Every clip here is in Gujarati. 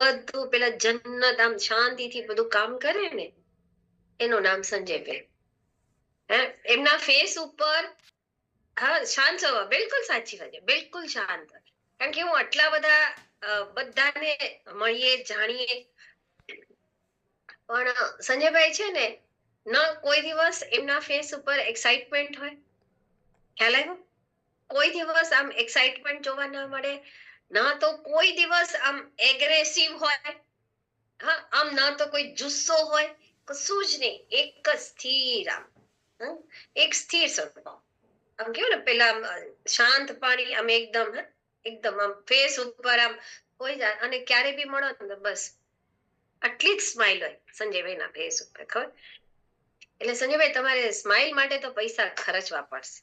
બધું પેલા જન્નત આમ શાંતિથી બધું કામ કરે ને, એનું નામ સંજયભાઈ. હે, એમના ફેસ ઉપર, હા, શાંત સ્વભાવ, બિલકુલ સાચી વાત છે, બિલકુલ શાંત. કારણ કે હું આટલા બધા બધાને મળીએ જાણીએ, પણ સંજયભાઈ છે ને, ન કોઈ દિવસ એમના ફેસ ઉપર એક્સાઇટમેન્ટ હોય, ખ્યાલ આવ્યો? કોઈ દિવસ આમ એક્સાઇટમેન્ટ જોવા ના મળે, ના તો કોઈ દિવસ આમ એગ્રેસિવ હોય, હા, આમ ના તો કોઈ જુસ્સો હોય, કશું જ નહીં, એક જ સ્થિર આમ, એક સ્થિર સ્વભાવ. આમ કેવું ને પેલા શાંત પાણી આમ એકદમ, એકદમ આમ ફેસ ઉપર આમ કોઈ જાય અને ક્યારે બી મળો ને બસ આટલી જ સ્માઇલ હોય સંજયભાઈ ના ફેસ ઉપર, ખબર? એટલે સંજયભાઈ તમારે સ્માઇલ માટે તો પૈસા ખર્ચવા પડશે.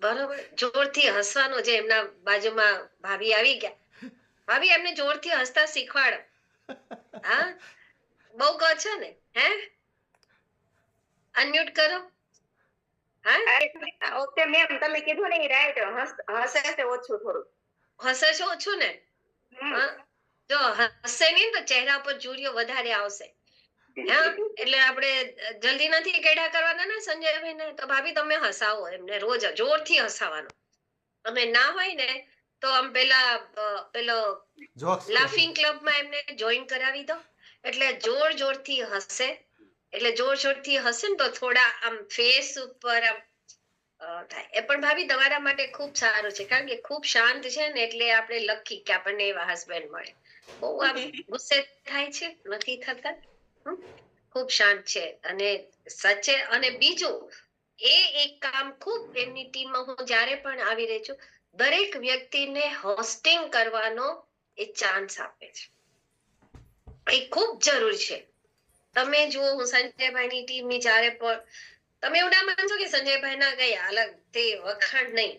બરોબર, જોરથી હસવાનું, જે એમના બાજુમાં ભાભી આવી ગયા, ભાભી એમને જોરથી હસતા શીખવાડો. હા, બહુ કહો છો ને, હે? અનમ્યુટ કરો. હા, ઓકે મેમ, તમે કીધું ને રાઈટ, હસે છે ઓછું થોડું. હસે છે ઓછું ને? હા, જો હસે નહીં તો ચહેરા પર જુરીઓ વધારે આવશે. હા, એટલે આપણે જલ્દી નથી કેડા કરવાના ને સંજયભાઈ ને, તો ભાભી તમે હસાવો એમને, રોજ જોરથી હસાવાનું. અને ના હોય ને તો આમ પેલા પેલો લાફિંગ ક્લબમાં એમને જોઈન કરાવી દો, એટલે જોર જોરથી હસે. એટલે જોર જોરથી હસે ને તો થોડા આમ ફેસ ઉપર આમ થાય. એ પણ ભાભી તમારા માટે ખૂબ સારું છે, કારણ કે ખૂબ શાંત છે ને, એટલે આપણે લકી કે આપણને એવા હસબન્ડ મળે. બહુ આમ ગુસ્સે થાય છે, નથી થતા. ખૂબ શાંત છે અને સચે. અને બીજું એ એક કામ ખૂબ એમની ટીમમાં હું જ્યારે પણ આવી રહી છું, દરેક વ્યક્તિને હોસ્ટિંગ કરવાનો એ ચાન્સ આપે છે. એ ખૂબ જરૂરી છે. તમે જુઓ, હું સંજયભાઈની ટીમની જ્યારે પણ, તમે એવું ના માનશો કે સંજયભાઈ ના કઈ અલગ તે વખાણ નહીં,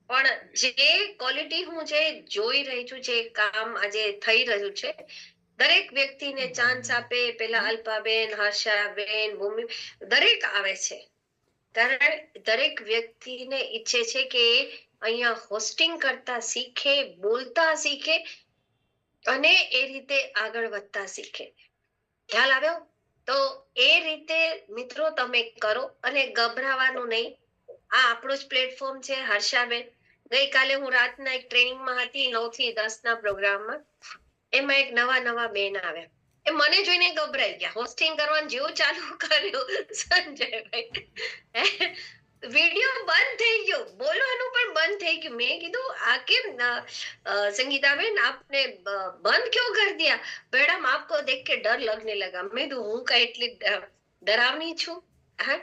પણ જે ક્વોલિટી હું જે જોઈ રહી છું, જે કામ આજે થઈ રહ્યું છે, દરેક વ્યક્તિને ચાન્સ આપે. પેલા અલ્પાબેન, હર્ષાબેન, ભૂમિ, દરેક આવે છે, કારણ દરેક વ્યક્તિને ઈચ્છે છે કે અહીંયા હોસ્ટિંગ કરતા શીખે, બોલતા શીખે અને એ રીતે આગળ વધતા શીખે. ખ્યાલ આવ્યો? તો એ રીતે મિત્રો તમે કરો અને ગભરાવાનું નહીં. આ આપણું જ પ્લેટફોર્મ છે. હર્ષાબેન, ગઈકાલે હું રાતના એક ટ્રેનિંગમાં હતી, 9 થી 10 ના પ્રોગ્રામમાં. એમાં એક નવા બેન આવ્યા, એ મને જોઈને ગભરાઈ ગયા. હોસ્ટિંગ કરવાનું જેવું ચાલુ કર્યું સંજયભાઈ, વિડીયો બંધ થઈ ગયો, બોલવાનું પણ બંધ થઈ ગયું. મેં કીધું આ કેમ संगीताबेन आपने बंद क्यों कर दिया? मैडम आपको देख के डर लगने लगा. मैं तो હું કઈ એટલી डरावनी છું? હા,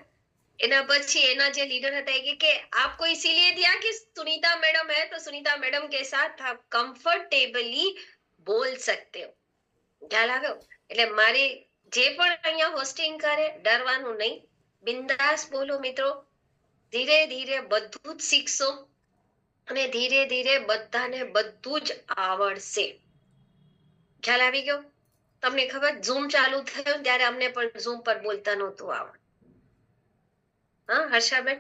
એના પછી એના જે લીડર હતા કે आपको इसीलिए दिया कि सुनीता मैडम है तो सुनीता मैडम के साथ आप कंफर्टेबली बोल सकते हो. ખ્યાલ આવ્યો? એટલે મારી જે પણ અહીંયા હોસ્ટિંગ કરે, ડરવાનું નહીં, બિંદાસ બોલો મિત્રો. ધીરે ધીરે બધું જ શીખશો અને ધીરે ધીરે બધાને બધું જ આવડશે. ખ્યાલ આવી ગયો? તમને ખબર, ઝૂમ ચાલુ થયું ત્યારે અમને પણ ઝૂમ પર બોલતા નહોતું આવડતું. હા હર્ષાબેન,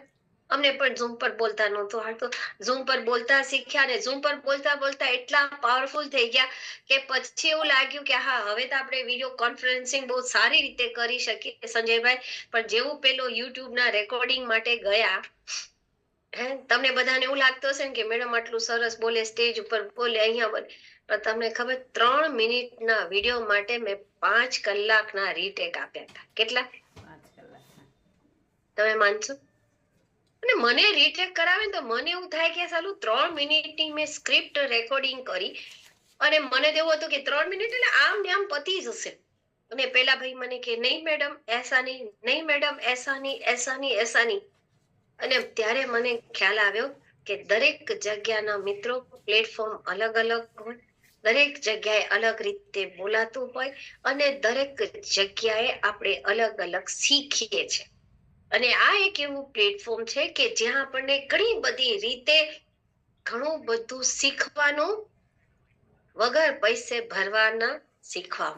અમને પણ ઝૂમ પર બોલતા નહોતું આવડતું. ઝૂમ પર બોલતા શીખ્યા ને ઝૂમ પર બોલતા બોલતા એટલા પાવરફુલ થઈ ગયા કે પછી એવું લાગ્યું કે હા, હવે તો આપણે વિડીયો કોન્ફરન્સિંગ બહુ સારી રીતે કરી શકીએ સંજયભાઈ. પણ જેવું પેલો યુટ્યુબ ના રેકોર્ડિંગ માટે ગયા, હે, તમને બધાને એવું લાગતું હશે ને કે મેડમ આટલું સરસ બોલે, સ્ટેજ ઉપર બોલે, અહીંયા બોલે, પણ તમને ખબર, 3 મિનિટના વિડીયો માટે મેં 5 કલાકના રીટેક આપ્યા હતા. કેટલા? 5 કલાક. તમે માનશો? અને મને રીટેક કરાવે ને તો મને એવું થાય કે સાલું 3 મિનિટની મેં સ્ક્રિપ્ટ રેકોર્ડિંગ કરી અને મને તો એવું હતું કે 3 મિનિટ એટલે આમ ને આમ પતી જશે. અને પેલા ભાઈ મને કે નહીં મેડમ એસા નહીં, નહીં મેડમ એસા નહીં, એસા નહીં, એસા નહીં. અને ત્યારે મને ખ્યાલ આવ્યો કે દરેક જગ્યાના મિત્રો, પ્લેટફોર્મ અલગ અલગ હોય, દરેક જગ્યાએ અલગ રીતે બોલાતું હોય અને દરેક જગ્યાએ આપણે અલગ અલગ શીખીએ છીએ. અને આ એક એવું પ્લેટફોર્મ છે કે જ્યાં આપણને ઘણી બધી રીતે ઘણું બધું શીખવાનું, વગર પૈસે ભરવાના શીખવા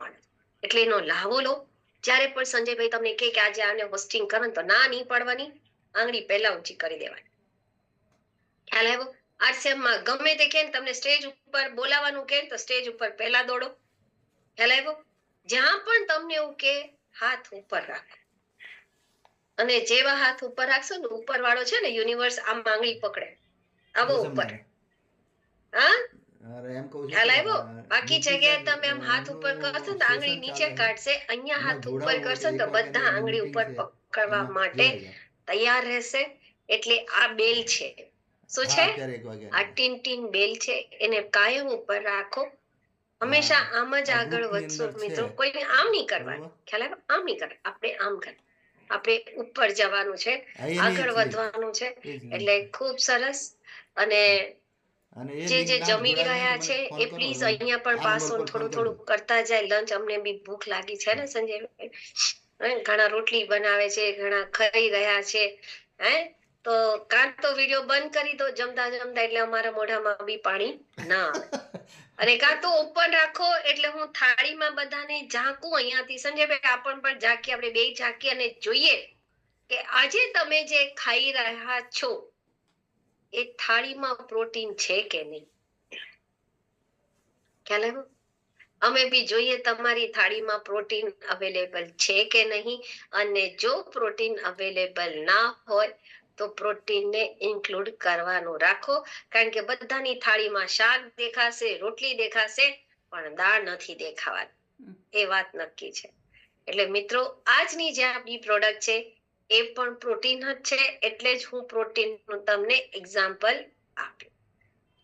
મળે. એટલે એનો લાભો લો. જ્યારે પણ સંજયભાઈ તમને કહે કે આજે આને હોસ્ટિંગ કરો તો ના નહીં પાડવાની, આંગળી પહેલા ઊંચી કરી દેવાની. ખ્યાલ આવ્યો? RCM માં ગમે તે કે તમને સ્ટેજ ઉપર બોલાવાનું કે તો સ્ટેજ ઉપર પહેલા દોડો. ખ્યાલ આવ્યો? જ્યાં પણ તમને એવું કે હાથ ઉપર રાખો, અને જેવા હાથ ઉપર રાખશો ને, ઉપર વાળો છે ને યુનિવર્સ આમ આંગળી પકડે, આવો ઉપર. હા, ખ્યાલ આવ્યો? બાકી જગ્યાએ તમે આમ હાથ ઉપર કરશો ને આંગળી નીચે કાઢશે, અહીંયા હાથ ઉપર કરશો ને તો બધા આંગળી ઉપર પકડવા માટે તૈયાર રહેશે. એટલે આ બેલ છે. શું છે? આ ટીન બેલ છે. એને કાયમ ઉપર રાખો. હંમેશા આમ જ આગળ વધશો મિત્રો. કોઈને આમ નહીં કરવાનું. ખ્યાલ આવ્યો? આમ નહીં કરવાનું. આપણે આમ કરવાનું. આપણે ઉપર જવાનું છે, આગળ વધવાનું છે. એટલે ખૂબ સરસ. અને જે જમી રહ્યા છે એ પ્લીઝ અહીંયા પણ પાસ ઓન થોડું થોડું કરતા જાય. લંચ અમને બી ભૂખ લાગી છે ને સંજયભાઈ. ઘણા રોટલી બનાવે છે, ઘણા ખાઈ રહ્યા છે. તો કાં તો વિડીયો બંધ કરી દો જમતા જમતા, એટલે અમારા મોઢામાં બી પાણી ના આવે. અને કાં તો ઓપન રાખો, એટલે હું થાળીમાં બધાને ઝાંકું અહીંયાથી. સંજયભાઈ આપણ પણ ઝાંકી, આપણે બે ઝાંકી અને જોઈએ કે આજે તમે જે ખાઈ રહ્યા છો એ થાળીમાં પ્રોટીન છે કે નહીં. ખ્યાલ આવ્યો? અમે બી જોઈએ તમારી થાળીમાં પ્રોટીન અવેલેબલ છે કે નહીં. અને જો પ્રોટીન અવેલેબલ ના હોય તો પ્રોટીનને ઇન્ક્લુડ કરવાનું રાખો. કારણ કે બધાની થાળીમાં શાક દેખાશે, રોટલી દેખાશે, પણ દાળ નથી દેખાવાની. એ વાત નક્કી છે. એટલે મિત્રો, આજની જે આપણી પ્રોડક્ટ છે એ પણ પ્રોટીન જ છે. એટલે જ હું પ્રોટીનનું તમને એક્ઝામ્પલ આપ્યું.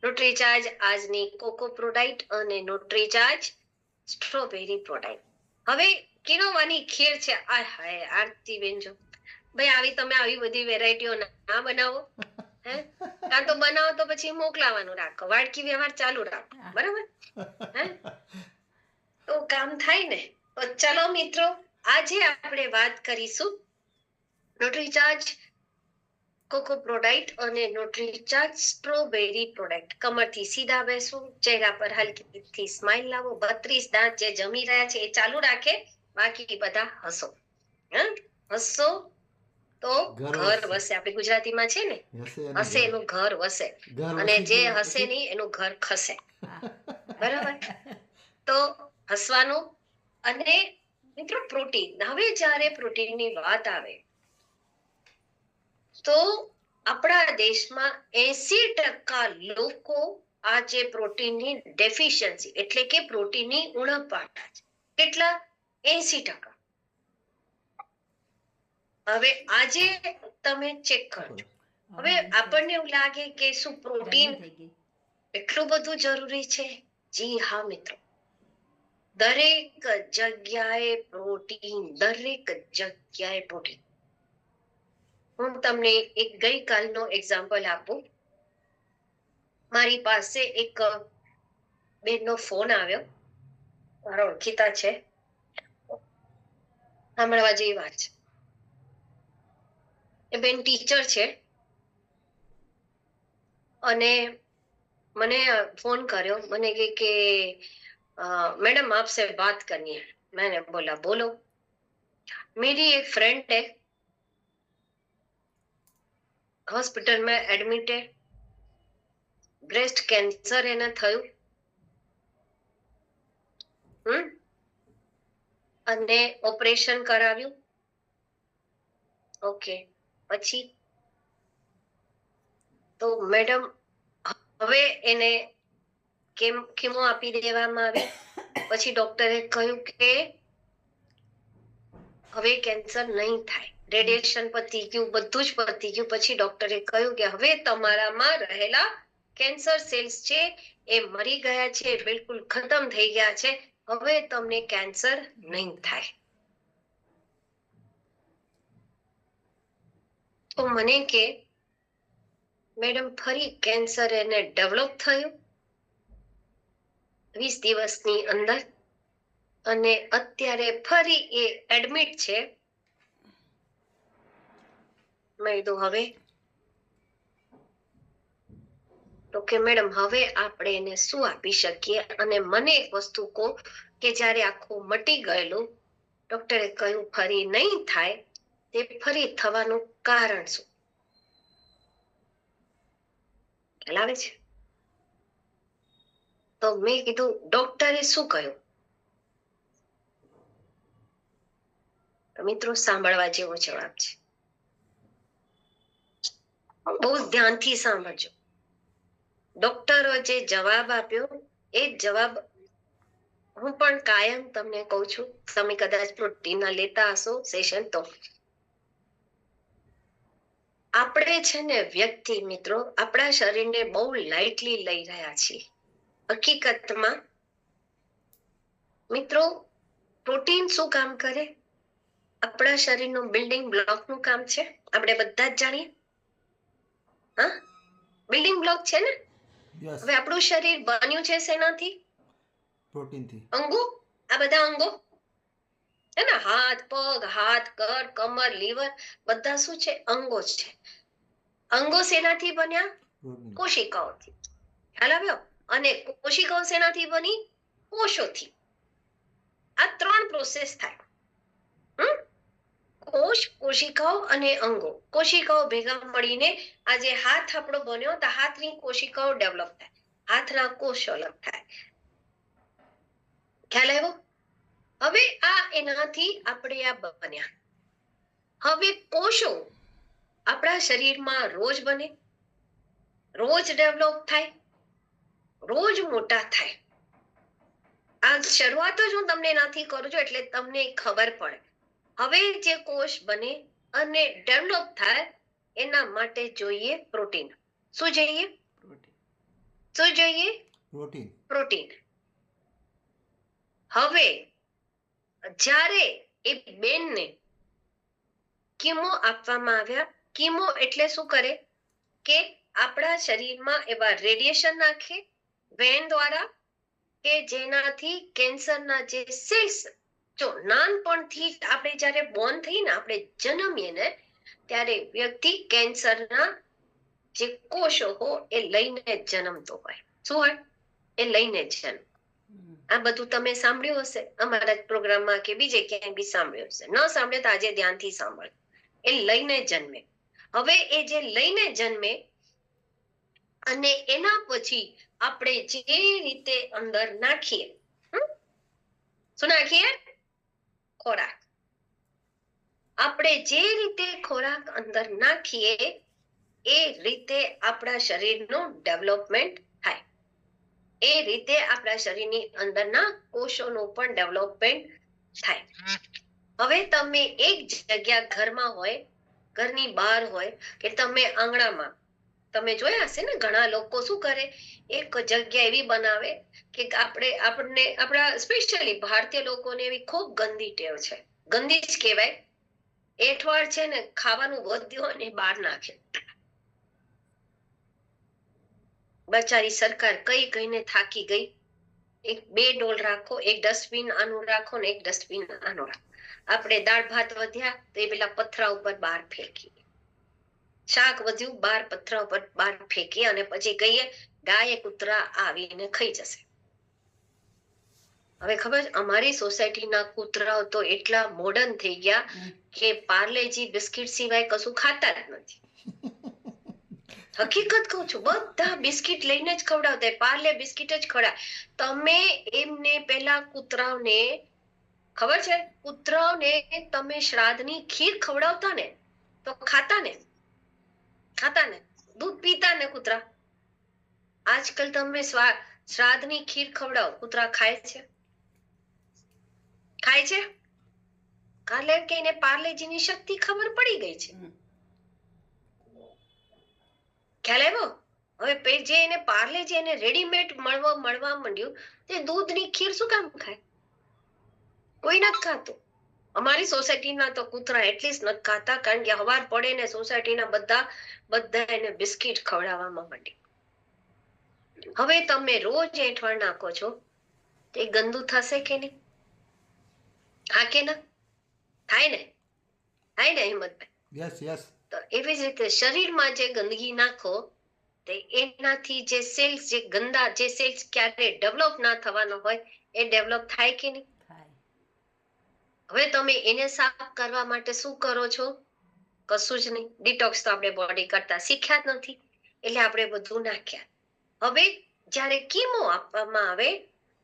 ન્યુટ્રીચાર્જ આજની કોકો પ્રોડાક્ટ અને ન્યુટ્રીચાર્જ સ્ટ્રોબેરી પ્રોડાક્ટ. હવે કિનોવાની ખીર છે. આ હાય આરતીબેન, જો ભાઈ આવી બધી વેરાયટીઓ ના બનાવો. કાં તો બનાવો તો પછી મોકલાવાનું રાખો, વાડકી વ્યવહાર ચાલુ રાખો. બરાબર? તો કામ થાય ને. તો ચલો મિત્રો, આજે આપણે વાત કરીશું ન્યુટ્રીચાર્જ કોકો પ્રોડક્ટ અને ન્યુટ્રીચાર્જ સ્ટ્રોબેરી પ્રોડક્ટ. કમરથી સીધા બેસો, ચહેરા પર હલકીથી સ્માઇલ લાવો. 32 દાંત જે જમી રહ્યા છે એ ચાલુ રાખે, બાકી બધા હસો. હસો તો ઘર વસે. આપણે ગુજરાતીમાં છે ને, હસે એનું ઘર વસે, અને જે હસે નહીં એનું ઘર ખસે. બરાબર? તો હસવાનું. અને મિત્રો, પ્રોટીન. હવે જ્યારે પ્રોટીનની વાત આવે તો આપણા દેશમાં 80% લોકો આજે પ્રોટીનની ડેફિશિયન્સી એટલે કે પ્રોટીનની ઉણપ પામતા છે. કેટલા? 80%. હવે આજે તમે ચેક કરજો. હવે આપણને એવું લાગે કે શું પ્રોટીન એટલું બધું જરૂરી છે? જી હા મિત્રો, દરેક જગ્યાએ પ્રોટીન, દરેક જગ્યાએ પ્રોટીન. હું તમને એક ગઈકાલનો એક્ઝામ્પલ આપું. મારી પાસે એક બેનનો ફોન આવ્યો, મારા ઓળખીતા છે, સાંભળવા જેવી વાત છે. એ બેન ટીચર છે અને મને फोन કર્યો. મને કે मैडम आपसे बात करनी है. मैंने बोला बोलो. मेरी एक फ्रेंड है, हॉस्पिटल में एडमिट है, ब्रेस्ट कैंसर એને થયું. અને ઓપરેશન કરાવ્યું. ઓકે, પછી તો મેડમ હવે એને કીમો આપી દેવામાં આવી. પછી ડોક્ટરે કહ્યું કે હવે કેન્સર નહીં થાય. રેડિયેશન પતી ગયું, બધું જ પતી ગયું. પછી ડોક્ટરે કહ્યું કે હવે તમારામાં રહેલા કેન્સર સેલ્સ છે એ મરી ગયા છે, બિલકુલ ખતમ થઈ ગયા છે. હવે તમને કેન્સર નહીં થાય. તો મને કે મેડમ ફરી કેન્સર એને ડેવલપ થયું 20 દિવસની અંદર, અને અત્યારે ફરી એ એડમિટ છે. મેં કીધું હવે? તો કે મેડમ હવે આપણે એને શું આપી શકીએ? અને મને એક વસ્તુ કહો કે જ્યારે આખું મટી ગયેલું, ડોક્ટરે કહ્યું ફરી નહીં થાય, તે ફરી થવાનું કારણ શું? ખ્યાલ આવે છે? તો મેં કીધું ડોક્ટરે શું કહ્યું? તો મિત્રો સાંભળવા જેવો જવાબ છે. બહુ ધ્યાનથી સાંભળજો. ડોક્ટરો જે જવાબ આપ્યો એ જવાબ હું પણ કાયમ તમને કહું છું. તમે કદાચ પ્રોટીનના લેતા હશો સેશન તો આપણે છે ને વ્યક્તિ મિત્રો આપણા શરીરને બહુ લાઇટલી લઈ રહ્યા છીએ. હકીકતમાં મિત્રો પ્રોટીન શું કામ કરે? આપણા શરીરનું બિલ્ડિંગ બ્લોકનું કામ છે. આપણે બધા જ જાણીએ. હા, બિલ્ડિંગ બ્લોક છે ને. હવે આપણું શરીર બન્યું છે શેનાથી? પ્રોટીનથી. અંગો, આ બધા અંગો હે ને, હાથ પગ, હાથ કર, કમર, લીવર, બધા શું છે? અંગો છે. અંગો શેનાથી બન્યા? કોશિકાઓથી. ખ્યાલ આવ્યો? અને કોશિકાઓ શેનાથી બની? કોષોથી. આ 3 પ્રોસેસ થાય. કોષ, કોશિકાઓ અને અંગો. કોશિકાઓ ભેગા મળીને આ જે હાથ આપણો બન્યો તો હાથની કોશિકાઓ ડેવલપ થાય, હાથના કોષો અલગ થાય. ખ્યાલ આવ્યો? હવે આ એનાથી આપણે આ બન્યા. હવે કોષો આપણા શરીરમાં રોજ બને, રોજ ડેવલપ થાય, રોજ મોટા થાય. આ શરૂઆત જ હું તમને નથી કરું છું એટલે તમને ખબર પડે. હવે જે કોષ બને અને ડેવલપ થાય એના માટે જોઈએ પ્રોટીન. શું જોઈએ? શું જોઈએ? પ્રોટીન. હવે જ્યારે એ બેનને કીમો આપવામાં આવ્યા, કીમો એટલે શું કરે કે આપણા શરીરમાં એવા રેડિયેશન નાખે વેન દ્વારા કે જેનાથી કેન્સરના જે સેલ્સ, જો નાનપણથી આપણે જ્યારે બોર્ન થઈને આપણે જન્મીએ ને ત્યારે વ્યક્તિ કેન્સરના જે કોષો હોય એ લઈને જન્મતો હોય. શું હોય? એ લઈને જન્મ. આ બધું તમે સાંભળ્યું હશે અમારા પ્રોગ્રામમાં કે બીજે ક્યાંય બી સાંભળ્યું હશે. ન સાંભળ્યું તો આજે ધ્યાનથી સાંભળ. એ લઈને જન્મે. હવે એ જે લઈને જન્મે અને એના પછી આપણે જે રીતે અંદર નાખીએ, શું નાખીએ? ખોરાક. આપણે જે રીતે ખોરાક અંદર નાખીએ એ રીતે આપણા શરીરનું ડેવલપમેન્ટ થાય. એ રીતે આપણા શરીરની અંદરના કોષોનું પણ ડેવલપમેન્ટ થાય. હવે તમે એક જગ્યા ઘરમાં હોય, ઘરની બહાર હોય કે તમે આંગણામાં, તમે જોયા હશે ને ઘણા લોકો શું કરે, એક જગ્યા એવી બનાવે કે આપણને આપણા સ્પેશિયલી ભારતીય લોકોને એવી ખૂબ ગંદી ટેવ છે. ગંદી જ કહેવાય. એઠવાડ છે ને ખાવાનું વધ્યું હોય ને બહાર નાખે. બચારી સરકાર કઈ કઈને થાકી ગઈ. એક 2 ડોલ રાખો, એક ડસ્ટબિન આનું રાખો ને એક ડસ્ટબિન આનું રાખો. આપણે દાળ ભાત વધ્યા તો એ પેલા પથરા ઉપર બહાર ફેંકી, શાક વધ્યું બહાર પથરા ઉપર બહાર ફેંકી અને પછી કહીએ ગાય કૂતરા આવીને ખાઈ જશે. હવે ખબર, અમારી સોસાયટીના કૂતરાઓ તો એટલા મોડર્ન થઈ ગયા કે પાર્લેજી બિસ્કિટ સિવાય કશું ખાતા જ નથી. હકીકત કહું છું, બધા બિસ્કિટ લઈને જ ખવડાવતા, પાર્લે બિસ્કિટ જ ખવડાવે. તમે એમને પેલા કૂતરાઓને ખબર છે, કૂતરાઓને તમે શ્રાદ્ધની ખીર ખવડાવતા ને તો ખાતા ને, દૂધ પીતા ને કૂતરા. આજકાલ તમે શ્રાદ્ધની ખીર ખવડાવો, કૂતરા ખાય છે? ખાય છે? કારણ કે એને પાર્લેજીની શક્તિ ખબર પડી ગઈ છે. ખ્યાલ આવ્યો? હવે જે એને પાર્લેજી એને રેડીમેડ મળવા માંડ્યું તે દૂધની ખીર શું કામ ખાય? કોઈ નથી ખાતું. અમારી સોસાયટીના તો કૂતરા એટલીસ્ટ નથી ખાતા કારણ કે હવાર પડે ને સોસાયટીના બધા એને બિસ્કિટ ખવડાવવામાં માંડી. હવે તમે રોજ એઠવાડ નાખો છો તે ગંદુ થશે કે નહીં? હા કે ના થાય ને? થાય ને હિંમતભાઈ? યસ. તો એવી જ રીતે શરીરમાં જે ગંદકી નાખો તે એનાથી જે સેલ્સ, જે ગંદા જે સેલ્સ ક્યારે ડેવલપ ના થવાનો હોય એ ડેવલપ થાય કે નહીં? હવે તમે એને સાફ કરવા માટે શું કરો છો? કશું જ નહીં. ડિટોક્સ તો આપણે બોડી કરતા શીખ્યા જ નથી. એટલે આપણે બધું નાખ્યા. હવે જ્યારે કીમો આપવામાં આવે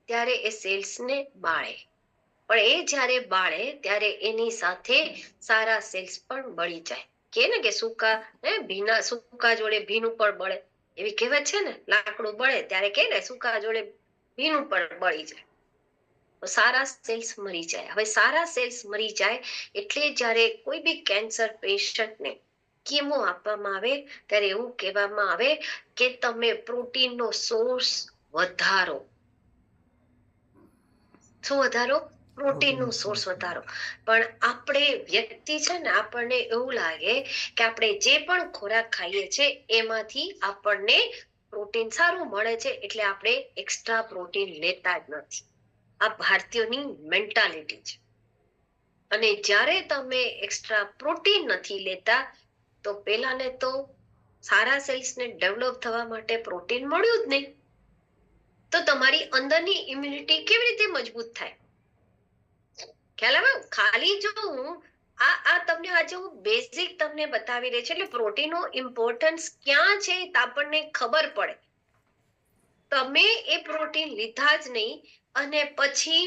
ત્યારે એ સેલ્સને બાળે, પણ એ જ્યારે બાળે ત્યારે એની સાથે સારા સેલ્સ પણ બળી જાય. કે ને કે સૂકા જોડે ભીનું પણ બળે, એવી કહેવત છે ને, લાકડું બળે ત્યારે કે ને સૂકા જોડે ભીનું પણ બળી જાય. તો સારા સેલ્સ મરી જાય. હવે સારા સેલ્સ મરી જાય એટલે જ્યારે કોઈ બી કેન્સર પેશન્ટને કીમો આપવામાં આવે ત્યારે એવું કહેવામાં આવે કે તમે પ્રોટીનનો સોર્સ વધારો. શું વધારો? પ્રોટીનનો સોર્સ વધારો. પણ આપણે વ્યક્તિ છે ને, આપણને એવું લાગે કે આપણે જે પણ ખોરાક ખાઈએ છીએ એમાંથી આપણને પ્રોટીન સારું મળે છે એટલે આપણે એક્સ્ટ્રા પ્રોટીન લેતા જ નથી. આ ભારતીયોની મેન્ટાલિટી છે. અને જ્યારે તમે એક્સ્ટ્રા પ્રોટીન નથી લેતા તો પેલાને તો સારા સેલ્સને ડેવલપ થવા માટે પ્રોટીન મળ્યું જ નહીં, તો તમારી અંદરની ઇમ્યુનિટી કેવી રીતે મજબૂત થાય? ખ્યાલ આવે? ખાલી જો હું આ તમને આજે હું બેઝિક તમને બતાવી રહી છું એટલે પ્રોટીનનો ઇમ્પોર્ટન્સ ક્યાં છે આપણને ખબર પડે. તમે એ પ્રોટીન લીધા જ નહીં અને પછી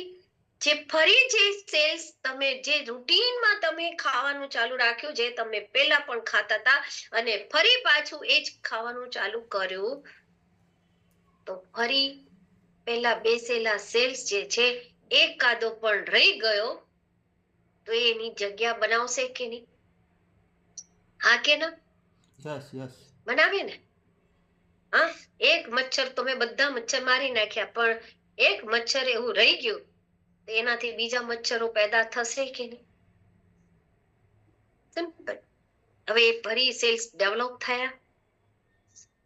જે ફરી જે સેલ્સ તમે જે રૂટીનમાં તમે ખાવાનું ચાલુ રાખ્યું, જે તમે પહેલા પણ ખાતા હતા અને ફરી પાછું એ જ ખાવાનું ચાલુ કર્યું, તો ફરી પહેલા બેસેલા સેલ્સ જે છે એકાદો પણ રહી ગયો તો એની જગ્યા બનાવશે કે નહીં? હા કે ના? Yes yes. બનાવે ને? હા, એક મચ્છર તમે બધા મચ્છર મારી નાખ્યા પણ એક મચ્છર એવું રહી ગયું તો એનાથી બીજા મચ્છરો પેદા થશે કે નહીં? સિમ્પલ. હવે એ ફરી સેલ્સ ડેવલપ થયા,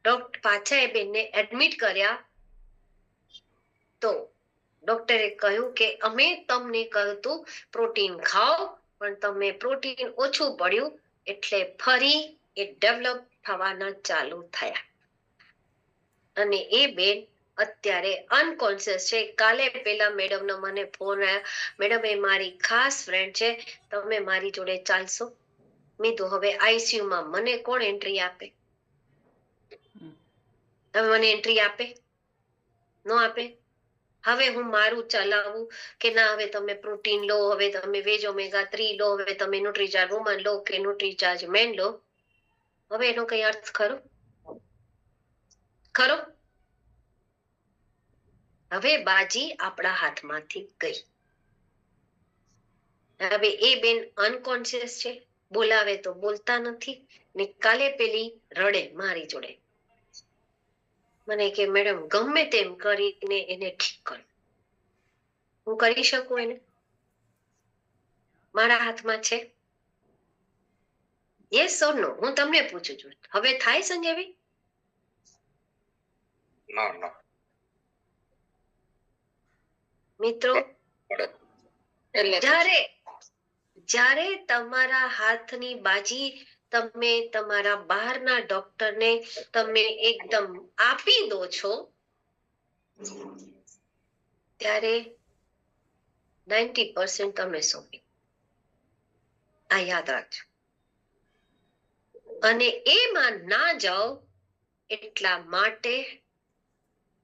ડોક્ટર પાછા એ બેનને એડમિટ કર્યા તો ડોક્ટરે કહ્યું કે અમે તમને કહ્યું હતું પ્રોટીન ખાઓ, પણ તમે પ્રોટીન ઓછું પડ્યું એટલે ફરી એ ડેવલપ થવાના ચાલુ થયા. અને એ બેન અત્યારે અનકોન્શિયસ છે. કાલે પેલા મેડમનો મને ફોન આવ્યો, મેડમ એ મારી ખાસ ફ્રેન્ડ છે, તમે મારી જોડે ચાલશો? મેં તો હવે આઈસીયુ માં મને કોણ એન્ટ્રી આપે? તમે મને એન્ટ્રી આપે? નો આપે. હવે હું મારું ચલાવું કે ના, હવે તમે પ્રોટીન લો, હવે તમે વેજ ઓમેગા 3 લો, હવે તમે ન્યુટ્રીચાર્જ વુમન લો કે ન્યુટ્રીચાર્જ મેન લો, હવે એનો કઈ અર્થ ખરો? ખરો? હવે બાજી આપણા હાથમાંથી ગઈ. હવે એ બેન અનકોન્શિયસ છે, બોલાવે તો બોલતા નથી ને કાલે પેલી રડે મારી જોડે, મને કે મેડમ ગમે તેમ કરીને એને ઠીક કરો. હું કરી શકું એને? મારા હાથમાં છે? યસ ઓર નો? હું તમને પૂછું છું. હવે થાય સંજયભાઈ? ના. મિત્રો, જ્યારે તમારા હાથની બાજી તમે તમારા બહારના ડોક્ટરને તમે એકદમ આપી દો છો ત્યારે 90% તમે સોંપી. આ યાદ રાખજો. અને એમાં ના જાઓ એટલા માટે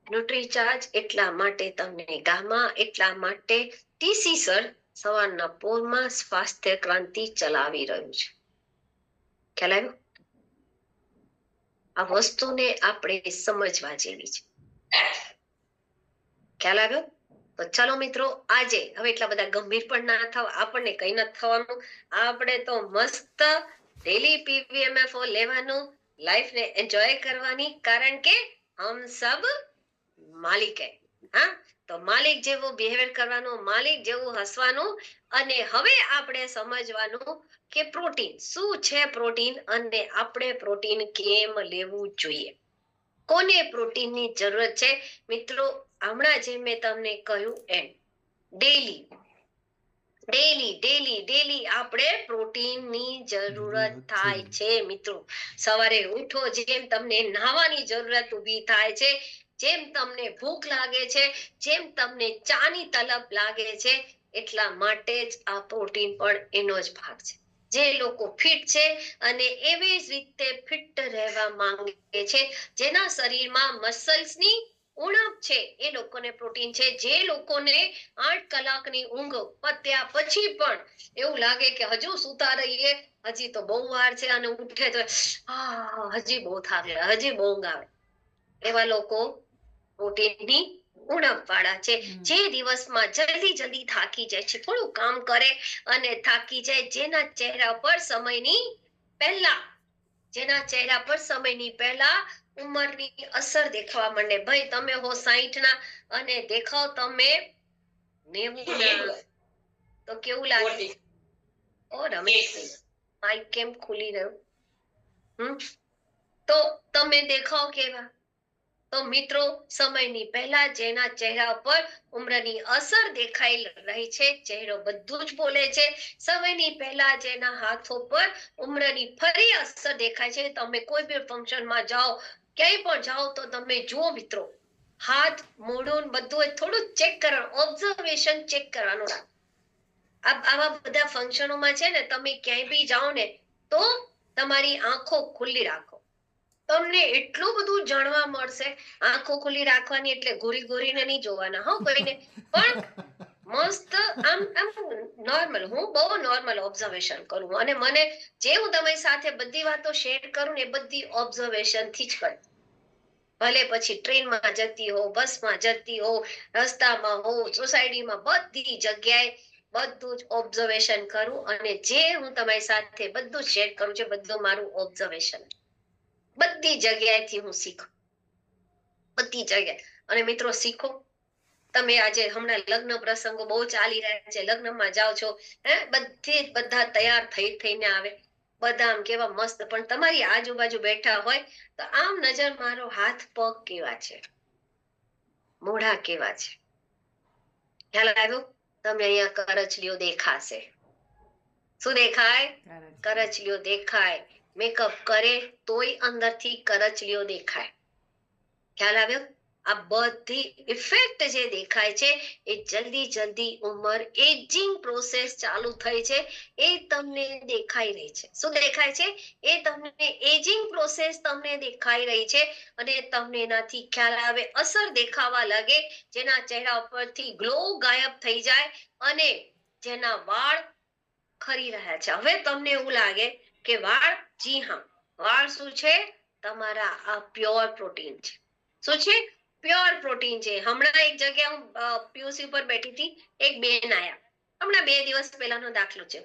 ન્યુટ્રીચાર્જ, એટલા માટે તમને ગામા, એટલા માટે ટીસી સર સવારના પોરમાં સ્વાસ્થ્ય ક્રાંતિ ચલાવી રહ્યું છે. ખ્યાલ આવ્યો? આ વસ્તુને આપણે સમજવા જેવી છે. ખ્યાલ આવ્યો? તો ચલો મિત્રો, આજે હવે એટલા બધા ગંભીર પણ ના થાવ, આપણને કઈ નથી થવાનું. આપણે તો મસ્ત ડેલી પીવીએમએફઓ લેવાનું, લાઈફ ને એન્જોય કરવાની, કારણ કે હમ સબ માલિક હૈ. હા, તો માલિક જેવું બિહેવિયર કરવાનું, માલિક જેવું હસવાનું. અને હવે આપણે સમજવાનું કે પ્રોટીન શું છે, પ્રોટીન અને આપણે પ્રોટીન કેમ લેવું જોઈએ, કોને પ્રોટીનની જરૂરત છે. મિત્રો, હમણાં જે મેં તમને કહ્યું એમ ડેલી આપણે પ્રોટીનની જરૂરત થાય છે. મિત્રો, સવારે ઉઠો જેમ તમને નહાવાની જરૂરત ઊભી થાય છે, જેમ તમને ભૂખ લાગે છે, જેમ તમને ચાની તલબ લાગે છે, એટલા માટે જ આ પ્રોટીન પણ એનો જ ભાગ છે. જે લોકો ફિટ છે અને એવી જ રીતે ફિટ રહેવા માંગે છે, જેના શરીરમાં મસલ્સની ઉણપ છે, એ લોકોને પ્રોટીન છે. જે લોકોને 8 કલાકની ઊંઘ પત્યા પછી પણ એવું લાગે કે હજુ સૂતા રહીએ, હજી તો બહુ વાર છે, અને ઉઠે તો હજી બહુ થાક લાગે, હજી બહુ ઊંઘ આવે, એવા લોકો પ્રોટીનની ઉણપ વાળા છે. જે દિવસમાં જલ્દી જલ્દી થાકી જાય છે, થોડું કામ કરે અને થાકી જાય, જેના ચહેરા પર સમયની પહેલા ઉંમરની અસર દેખાવા માંડે. ભાઈ તમે હો 60 ના અને દેખાવ તમે 90 ના, તો કેવું લાગે? ઓ રમેશભાઈ, માઇક કેમ ખુલી રહ્યો? તો તમે દેખાવ કેવા? તો મિત્રો, સમયની પહેલા જેના ચહેરા પર ઉંમરની અસર દેખાઈ રહી છે, ચહેરો બધું જ બોલે છે. સમયની પહેલા જેના હાથો પર ઉંમરની ફરી અસર દેખાય છે. તમે કોઈ પણ ફંક્શનમાં જાઓ, ક્યાંય પણ જાઓ, તો તમે જુઓ મિત્રો, હાથ, મોઢું બધું થોડું ચેક કરવાનું, ઓબ્ઝર્વેશન ચેક કરવાનું. આવા બધા ફંક્શનોમાં છે ને, તમે ક્યાંય બી જાઓ ને, તો તમારી આંખો ખુલ્લી રાખો. તમને એટલું બધું જાણવા મળશે. આંખો ખુલ્લી રાખવાની એટલે ઘોરી ઘોરીને નહીં જોવાના હો કોઈને, પણ મસ્ત આમ નોર્મલ. હું બહુ નોર્મલ ઓબ્ઝર્વેશન કરું, અને મને જે હું તમારી સાથે બધી વાતો શેર કરું ને, એ બધી ઓબ્ઝર્વેશન થી જ કરું. ભલે પછી ટ્રેનમાં જતી હો, બસમાં જતી હો, રસ્તામાં હો, સોસાયટીમાં, બધી જગ્યાએ બધું જ ઓબ્ઝર્વેશન કરું, અને જે હું તમારી સાથે બધું શેર કરું છું, બધું મારું ઓબ્ઝર્વેશન. બધી જગ્યાએથી હું શીખું, બધી જગ્યાએ. અને મિત્રો, શીખો. તમે આજે હમણાં લગ્ન પ્રસંગો બહુ ચાલી રહ્યા છે, લગ્નમાં જાઓ છો, બધા તૈયાર થઈને આવે, બધા આમ કેવા મસ્ત, પણ તમારી આજુબાજુ બેઠા હોય તો આમ નજર મારો, હાથ પગ કેવા છે, મોઢા કેવા છે, ખ્યાલ આવ્યો? તમે અહીંયા કરચલીઓ દેખાશે. શું દેખાય? કરચલીઓ દેખાય. મેકઅપ કરે તોય અંદરથી કરચલીઓ દેખાય. ખ્યાલ આવ્યો? આ બધી ઇફેક્ટ જે દેખાય છે, એ જલ્દી ઉંમર, એજિંગ પ્રોસેસ ચાલુ થઈ છે, એ તમને દેખાઈ રહી છે. શું દેખાય છે? એ તમને એજિંગ પ્રોસેસ તમને દેખાઈ રહી છે, અને તમને એનાથી ખ્યાલ આવે, અસર દેખાવા લાગે, જેના ચહેરા ઉપરથી ગ્લો ગાયબ થઈ જાય, અને જેના વાળ ખરી રહ્યા છે. હવે તમને એવું લાગે કે વાળ, જી હા, વાળ શું છે? તમારા આ પ્યોર પ્રોટીન છે. શું છે? પ્યોર પ્રોટીન છે. હમણાં એક જગ્યાએ હું પીયુસી ઉપર બેઠી હતી, એક બેન આયા, હમણાં 2 દિવસ પહેલાનો દાખલો છે,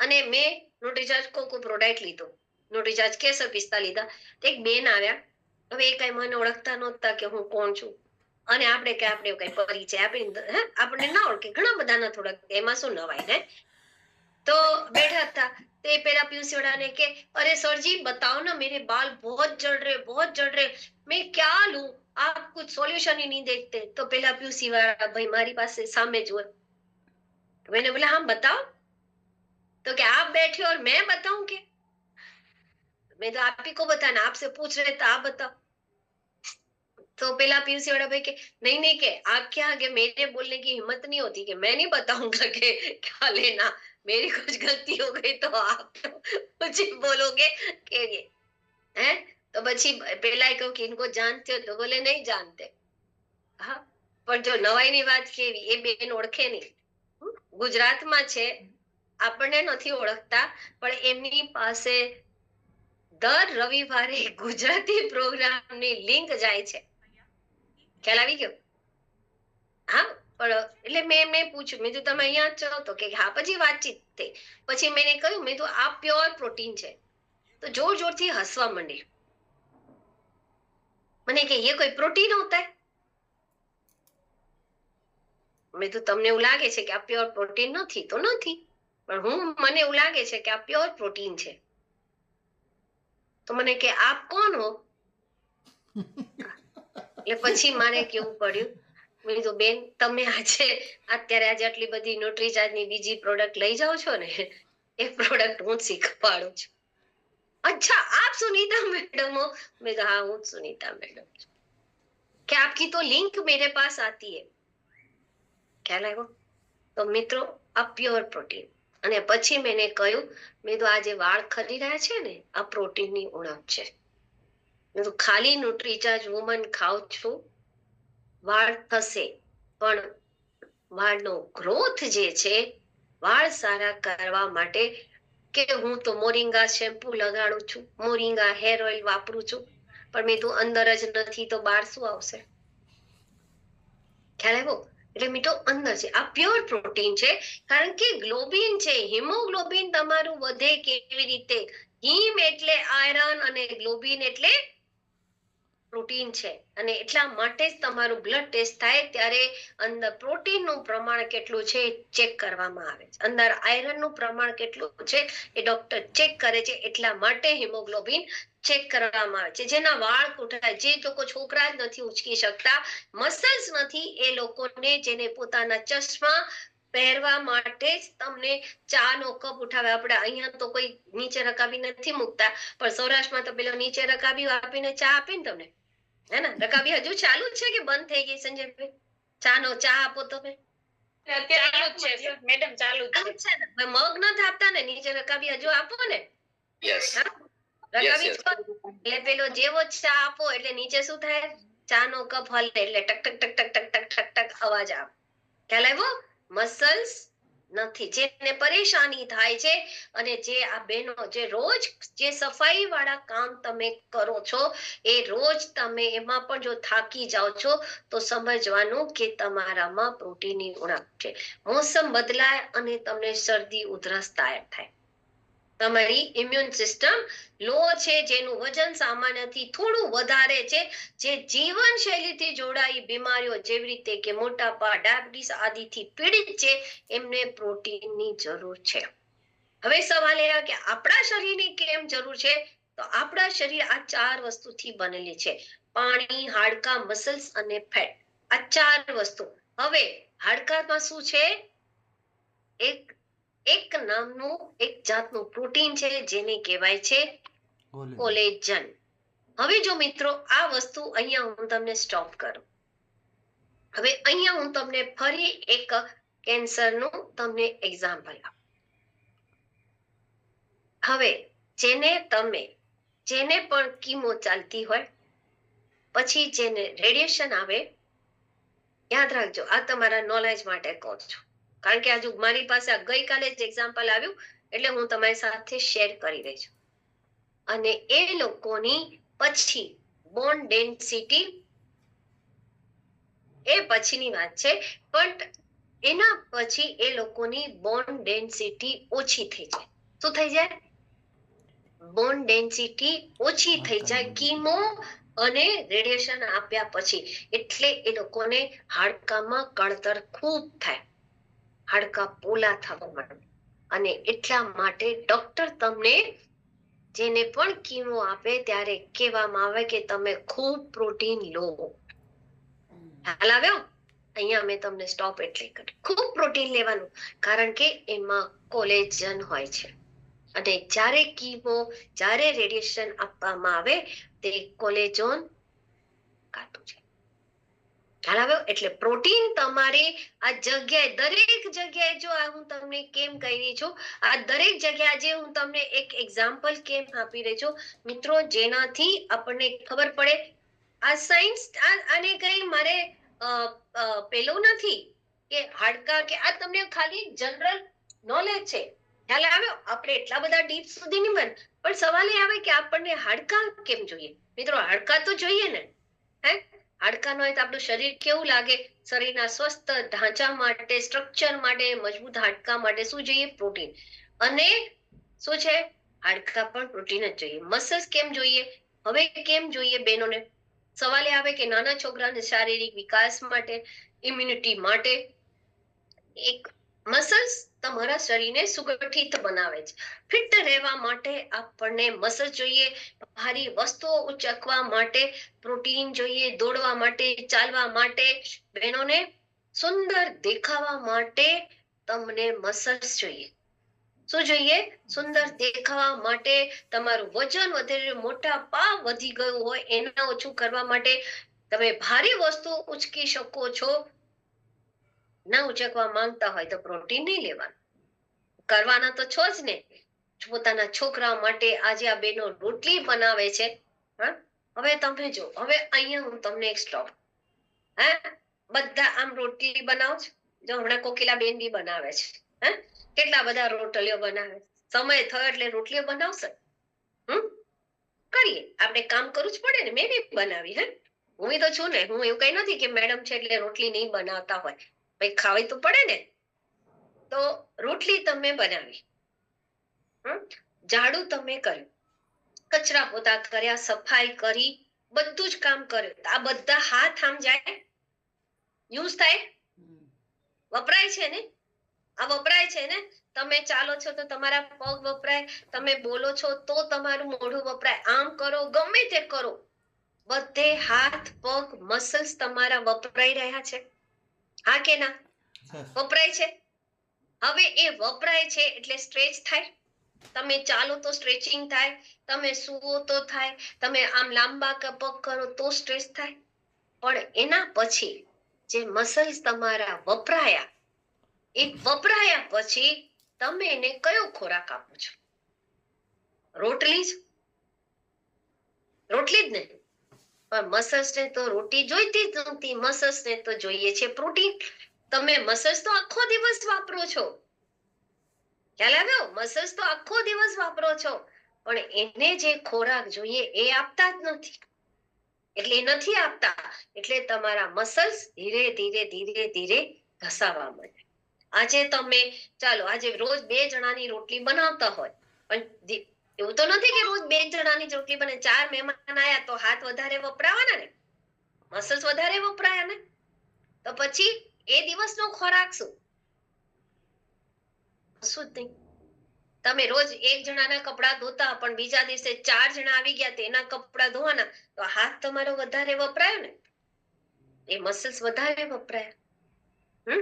અને મેં ન્યુટ્રીચાર્જ કોકો પ્રોડક્ટ લીધો, ન્યુટ્રીચાર્જ કેસર પિસ્તા લીધા. એક બેન આવ્યા, હવે એ કઈ મને ઓળખતા નહોતા કે હું કોણ છું, અને આપણે કઈ પરિચય આપીને આપણને ના ઓળખે, ઘણા બધા ના થોડાક, એમાં શું નવાય ને. तो बैठा था, ते पेला पीयूसी वाला ने के, अरे सर जी बताओ ना, मेरे बाल बहुत झड़ रहे, मैं क्या लूं, आप कुछ सॉल्यूशन ही नहीं देखते. तो पेला पीयूसी वाला भाई मारी पास से सामने जो, मैंने बोला हम बताओ. तो क्या आप बैठे और मैं बताऊं? के मैं तो आप ही को बताना, आपसे पूछ रहे तो आप बताओ. तो पेला पीयूसी वाला भाई के, नहीं के आप क्या आगे, मेरे बोलने की हिम्मत नहीं होती कि मैं नहीं बताऊंगा कि क्या लेना, मेरी कुछ गलती हो गई तो आप तो मुझे बोलोगे कि ये है. तो પછી પેલા કહ્યું કે ઇनको जानते हो? तो बोले नहीं जानते. હા, પણ જો નવાઈની વાત કેવી, એ બેન ઓળખે નહીં, ગુજરાતમાં છે, આપણને નથી ઓળખતા, પણ એમની પાસે દર રવિવારે ગુજરાતી પ્રોગ્રામની લિંક જાય છે. ખ્યાલ આવી ગયો? હા, પણ એટલે મેં એમને પૂછ્યું, મેં કીધું તમે અહીંયા છો? તો કે હા. પછી વાતચીત થઈ, પછી મેં કહ્યું, મેં તો આ પ્યોર પ્રોટીન છે. તો જોર જોરથી હસવા માંડી. મને કે ये कोई प्रोटीन होता है? મેં તો તમને એવું લાગે છે કે આ પ્યોર પ્રોટીન નથી તો નથી, પણ મને એવું લાગે છે કે આ પ્યોર પ્રોટીન છે. તો મને કે આપ કોણ હો? એટલે પછી મારે કેવું પડ્યું, મેં કીધું બેન, તમે અત્યારે આટલી બધી ન્યુટ્રીચાર્જની બીજી પ્રોડક્ટ લઈ જાઓ છો ને, એ પ્રોડક્ટ હું જ શીખવાડું છું. अच्छा आप सुनीता मैडम हो? मैं कहा हाँ, हूँ सुनीता मैडम. क्या आपकी तो लिंक मेरे पास आती है. ख्याल आया? तो मित्रों, આ પ્યોર પ્રોટીન, અને પછી મેં એને કહ્યું, મેં તો આ જે વાળ ખરી રહ્યા છે ને, આ પ્રોટીનની ઉણપ છે. મેં તો ખાલી ન્યુટ્રીચાર્જ વુમન ખાઉં છું, વાળ થશે, પણ વાળનો ગ્રોથ જે છે, વાળ સારા કરવા માટે કે હું તો મોરિંગા શેમ્પુ લગાડું છું, મોરિંગા હેર ઓઇલ વાપરું છું, પણ મેં તો અંદર જ નથી તો બહાર શું આવશે? ખ્યાલ આવ્યો? એટલે મીઠો અંદર છે, આ પ્યોર પ્રોટીન છે. કારણ કે ગ્લોબિન છે, હિમોગ્લોબિન તમારું વધે કેવી રીતે? હિમ એટલે આયરન અને ગ્લોબિન એટલે પ્રોટીન છે. અને એટલા માટે જ તમારું બ્લડ ટેસ્ટ થાય ત્યારે અંદર પ્રોટીનનું પ્રમાણ કેટલું છે ચેક કરવામાં આવે છે. અંદર આયરનનું પ્રમાણ કેટલું છે એ ડોક્ટર ચેક કરે છે. એટલા માટે હિમોગ્લોબિન ચેક કરવામાં આવે છે. જેના વાળ કૂટાય, જે લોકો છોકરા જ નથી ઉચકી શકતા, મસલ્સ નથી, એ લોકોને જેને પોતાના ચશ્મા પહેરવા માટે જ તમને ચા નો કપ ઉઠાવે. આપણે અહીંયા તો કોઈ નીચે રકાબી નથી મૂકતા, પણ સૌરાષ્ટ્રમાં તો પેલો નીચે રકાબી આપીને ચા આપે ને તમને, હે ને? રકાબી હજુ ચાલુ જ છે કે બંધ થઈ ગઈ? સંજયભાઈ, ચા આપો તમે. ચાલુ જ છે મેડમ, ચાલુ જ છે. છે ને, મગ નથી આપતા ને, નીચે રકાબી હજુ આપો ને. યસ રકાબી yes. એટલે પેલો જેવો ચા આપો એટલે નીચે શું થાય? ચા નો કપ હલે એટલે ટક ટક ટક ટક ટક ટક ટક ટક અવાજ આવે. ખ્યાલ આવ્યો? મસલ્સ નથી, જેને પરેશાની થાય છે. અને જે આ બહેનો જે રોજ જે સફાઈ વાળા કામ તમે કરો છો, એ રોજ તમે એમાં પણ જો થાકી જાઓ છો તો સમજવાનું કે તમારામાં પ્રોટીનની ઉણપ છે. મોસમ બદલાય અને તમને શરદી ઉધરસ થાય. તમારી ઇમ્યુન સિસ્ટમ લો છે, જેનું વજન સામાન્યથી થોડું વધારે છે, જે જીવનશૈલીથી જોડાઈ બીમારીઓ જેવી રીતે કે મોટાપા, ડાયાબિટીસ આદિથી પીડિત છે, એમને પ્રોટીનની જરૂર છે. હવે સવાલ એ કે આપણા શરીરની કેમ જરૂર છે? તો આપણા શરીર આ 4 વસ્તુથી બનેલી છે: પાણી, હાડકા, મસલ્સ અને ફેટ. આ 4 વસ્તુ. હવે હાડકામાં શું છે? એક નામનું એક જાતનું પ્રોટીન છે જેને કહેવાય છે કોલેજન. હવે જો મિત્રો આ વસ્તુ અહીંયા હું તમને સ્ટોપ કરું. હવે અહીંયા હું તમને ફરી એક કેન્સરનું તમને એક્ઝામ્પલ આપું. હવે જેને પણ કીમો ચાલતી હોય, પછી જેને રેડિયેશન આવે, યાદ રાખજો, આ તમારા નોલેજ માટે કહું છું, કારણ કે આજુ મારી પાસે ગઈકાલે જ એક્ઝામ્પલ આવ્યું એટલે હું તમારી સાથે શેર કરી રહી છું. અને એ લોકોની પછી બોન ડેન્સિટી એ પછીની વાત છે, પણ એના પછી એ લોકોની બોન ડેન્સિટી ઓછી થઈ જાય. શું થઈ જાય? બોન ડેન્સિટી ઓછી થઈ જાય કીમો અને રેડિયેશન આપ્યા પછી. એટલે એ લોકોને હાડકામાં કણતર ખૂબ થાય, હાડકા પોલા થવા માંડે. અને એટલા માટે ડોક્ટર તમને જેને પણ કીમો આપે ત્યારે કહેવામાં આવે કે તમે ખૂબ પ્રોટીન લો. ખ્યાલ આવ્યો? અહીંયા મેં તમને સ્ટોપ એટલે કર્યું. ખૂબ પ્રોટીન લેવાનું, કારણ કે એમાં કોલેજન હોય છે. અને જ્યારે કીમો, જ્યારે રેડિયેશન આપવામાં આવે તે કોલેજન કાઢું છે. ખ્યાલ આવ્યો? એટલે પ્રોટીન તમારે આ જગ્યાએ, દરેક જગ્યાએ, જો આ હું તમને કેમ કહી રહી છું, આ દરેક જગ્યાએ જે હું તમને એક એક્ઝામ્પલ કેમ આપી રહી છું મિત્રો, જેનાથી આપણને ખબર પડે. આ સાયન્સ આને કઈ મારે પેલું નથી કે હાડકા કે આ તમને ખાલી જનરલ નોલેજ છે. ખ્યાલ આવ્યો? આપણે એટલા બધા ડીપ સુધી નહીં બન, પણ સવાલ એ આવે કે આપણને હાડકા કેમ જોઈએ? મિત્રો હાડકા તો જોઈએ ને. હે, હાડકા નો હોય તો આપણું શરીર કેવું લાગે? શરીરના સ્વસ્થ ઢાંચા માટે, સ્ટ્રક્ચર માટે, મજબૂત હાડકા માટે શું જોઈએ? પ્રોટીન. અને શું છે? હાડકા પણ પ્રોટીન જ જોઈએ. મસલ્સ કેમ જોઈએ? હવે કેમ જોઈએ બહેનોને? સવાલ એ આવે કે નાના છોકરાને શારીરિક વિકાસ માટે, ઇમ્યુનિટી માટે. એક મસલ્સ તમારા શરીરને સુગઠિત બનાવે છે. ફિટ રહેવા માટે આપણને મસલ્સ જોઈએ. ભારી વસ્તુઓ ઉચકવા માટે પ્રોટીન જોઈએ. દોડવા માટે, ચાલવા માટે, બહેનોને સુંદર દેખાવા માટે તમને મસલ્સ જોઈએ. શું જોઈએ? સુંદર દેખાવા માટે, તમારું વજન વધે, મોટાપા વધી ગયું હોય એને ઓછું કરવા માટે, તમે ભારે વસ્તુ ઉચકી શકો છો. ના ઉચકવા માંગતા હોય તો પ્રોટીન નહીં લેવાનું. કરવાના તો છો જ ને. પોતાના છોકરા માટે આજે આ બેનો રોટલી બનાવે છે. હા, હવે તમે જો, હવે અહીંયા હું તમને એક સ્ટોપ. હે, બધા આમ રોટલી બનાવો છો. જો હમણાં કોકિલા બેન બી બનાવે છે. હે, કેટલા બધા રોટલીઓ બનાવે. સમય થયો એટલે રોટલીઓ બનાવશે. કરીએ, આપણે કામ કરવું જ પડે ને. મેં બી બનાવી. હે, હું તો છું ને. હું એવું કઈ નથી કે મેડમ છે એટલે રોટલી નહીં બનાવતા હોય. ભાઈ ખાવી તો પડે ને. તો રોટલી તમે બનાવી, ઝાડુ તમે કર્યું, કચરા પોતા કર્યા, સફાઈ કરી, બધું જ કામ કર્યું. આ બધા હાથ આમ જાય, યુઝ થાય, વપરાય છે ને. આ વપરાય છે ને. તમે ચાલો છો તો તમારા પગ વપરાય, તમે બોલો છો તો તમારું મોઢું વપરાય. આમ કરો, ગમે તે કરો, બધે હાથ પગ મસલ્સ તમારા વપરાઈ રહ્યા છે. હા કે ના? વપરાય છે. હવે એ વપરાય છે એટલે સ્ટ્રેચ થાય. તમે ચાલો તો સ્ટ્રેચિંગ થાય, તમે સૂવો તો થાય, તમે આમ લાંબા પગ કરો તો સ્ટ્રેચ થાય. પણ એના પછી જે મસલ્સ તમારા વપરાયા, એ વપરાયા પછી તમે એને કયો ખોરાક આપો છો? રોટલી જ. રોટલી જ ને. પણ મસલ્સ ને તો રોટી જોઈતી જ નથી. મસલ્સ ને તો જોઈએ છે પ્રોટીન. તમે મસલ્સ તો આખો દિવસ વાપરો છો. ખ્યાલ આવ્યો? મસલ્સ તો આખો દિવસ વાપરો છો, પણ એને જે ખોરાક જોઈએ એ આપતા જ નથી. એટલે એ નથી આપતા એટલે તમારા મસલ્સ ધીરે ધીરે ધીરે ધીરે ઘસાવા માંડે. આજે તમે ચાલો આજે રોજ 2 જણાની રોટલી બનાવતા હોય, પણ એવું તો નથી કે રોજ 2 જણાની રોટલી બને. 4 મહેમાન આયા તો હાથ વધારે વપરાવાના ને, મસલ્સ વધારે વપરાયા ને. તો પછી એ દિવસનો ખોરાક શું? શું જ નહીં. તમે રોજ 1 જણાના કપડા ધોતા, પણ બીજા દિવસે 4 જણા આવી ગયા તેના કપડા ધોવાના, તો હાથ તમારો વધારે વપરાયો ને. એ મસલ્સ વધારે વપરાયા.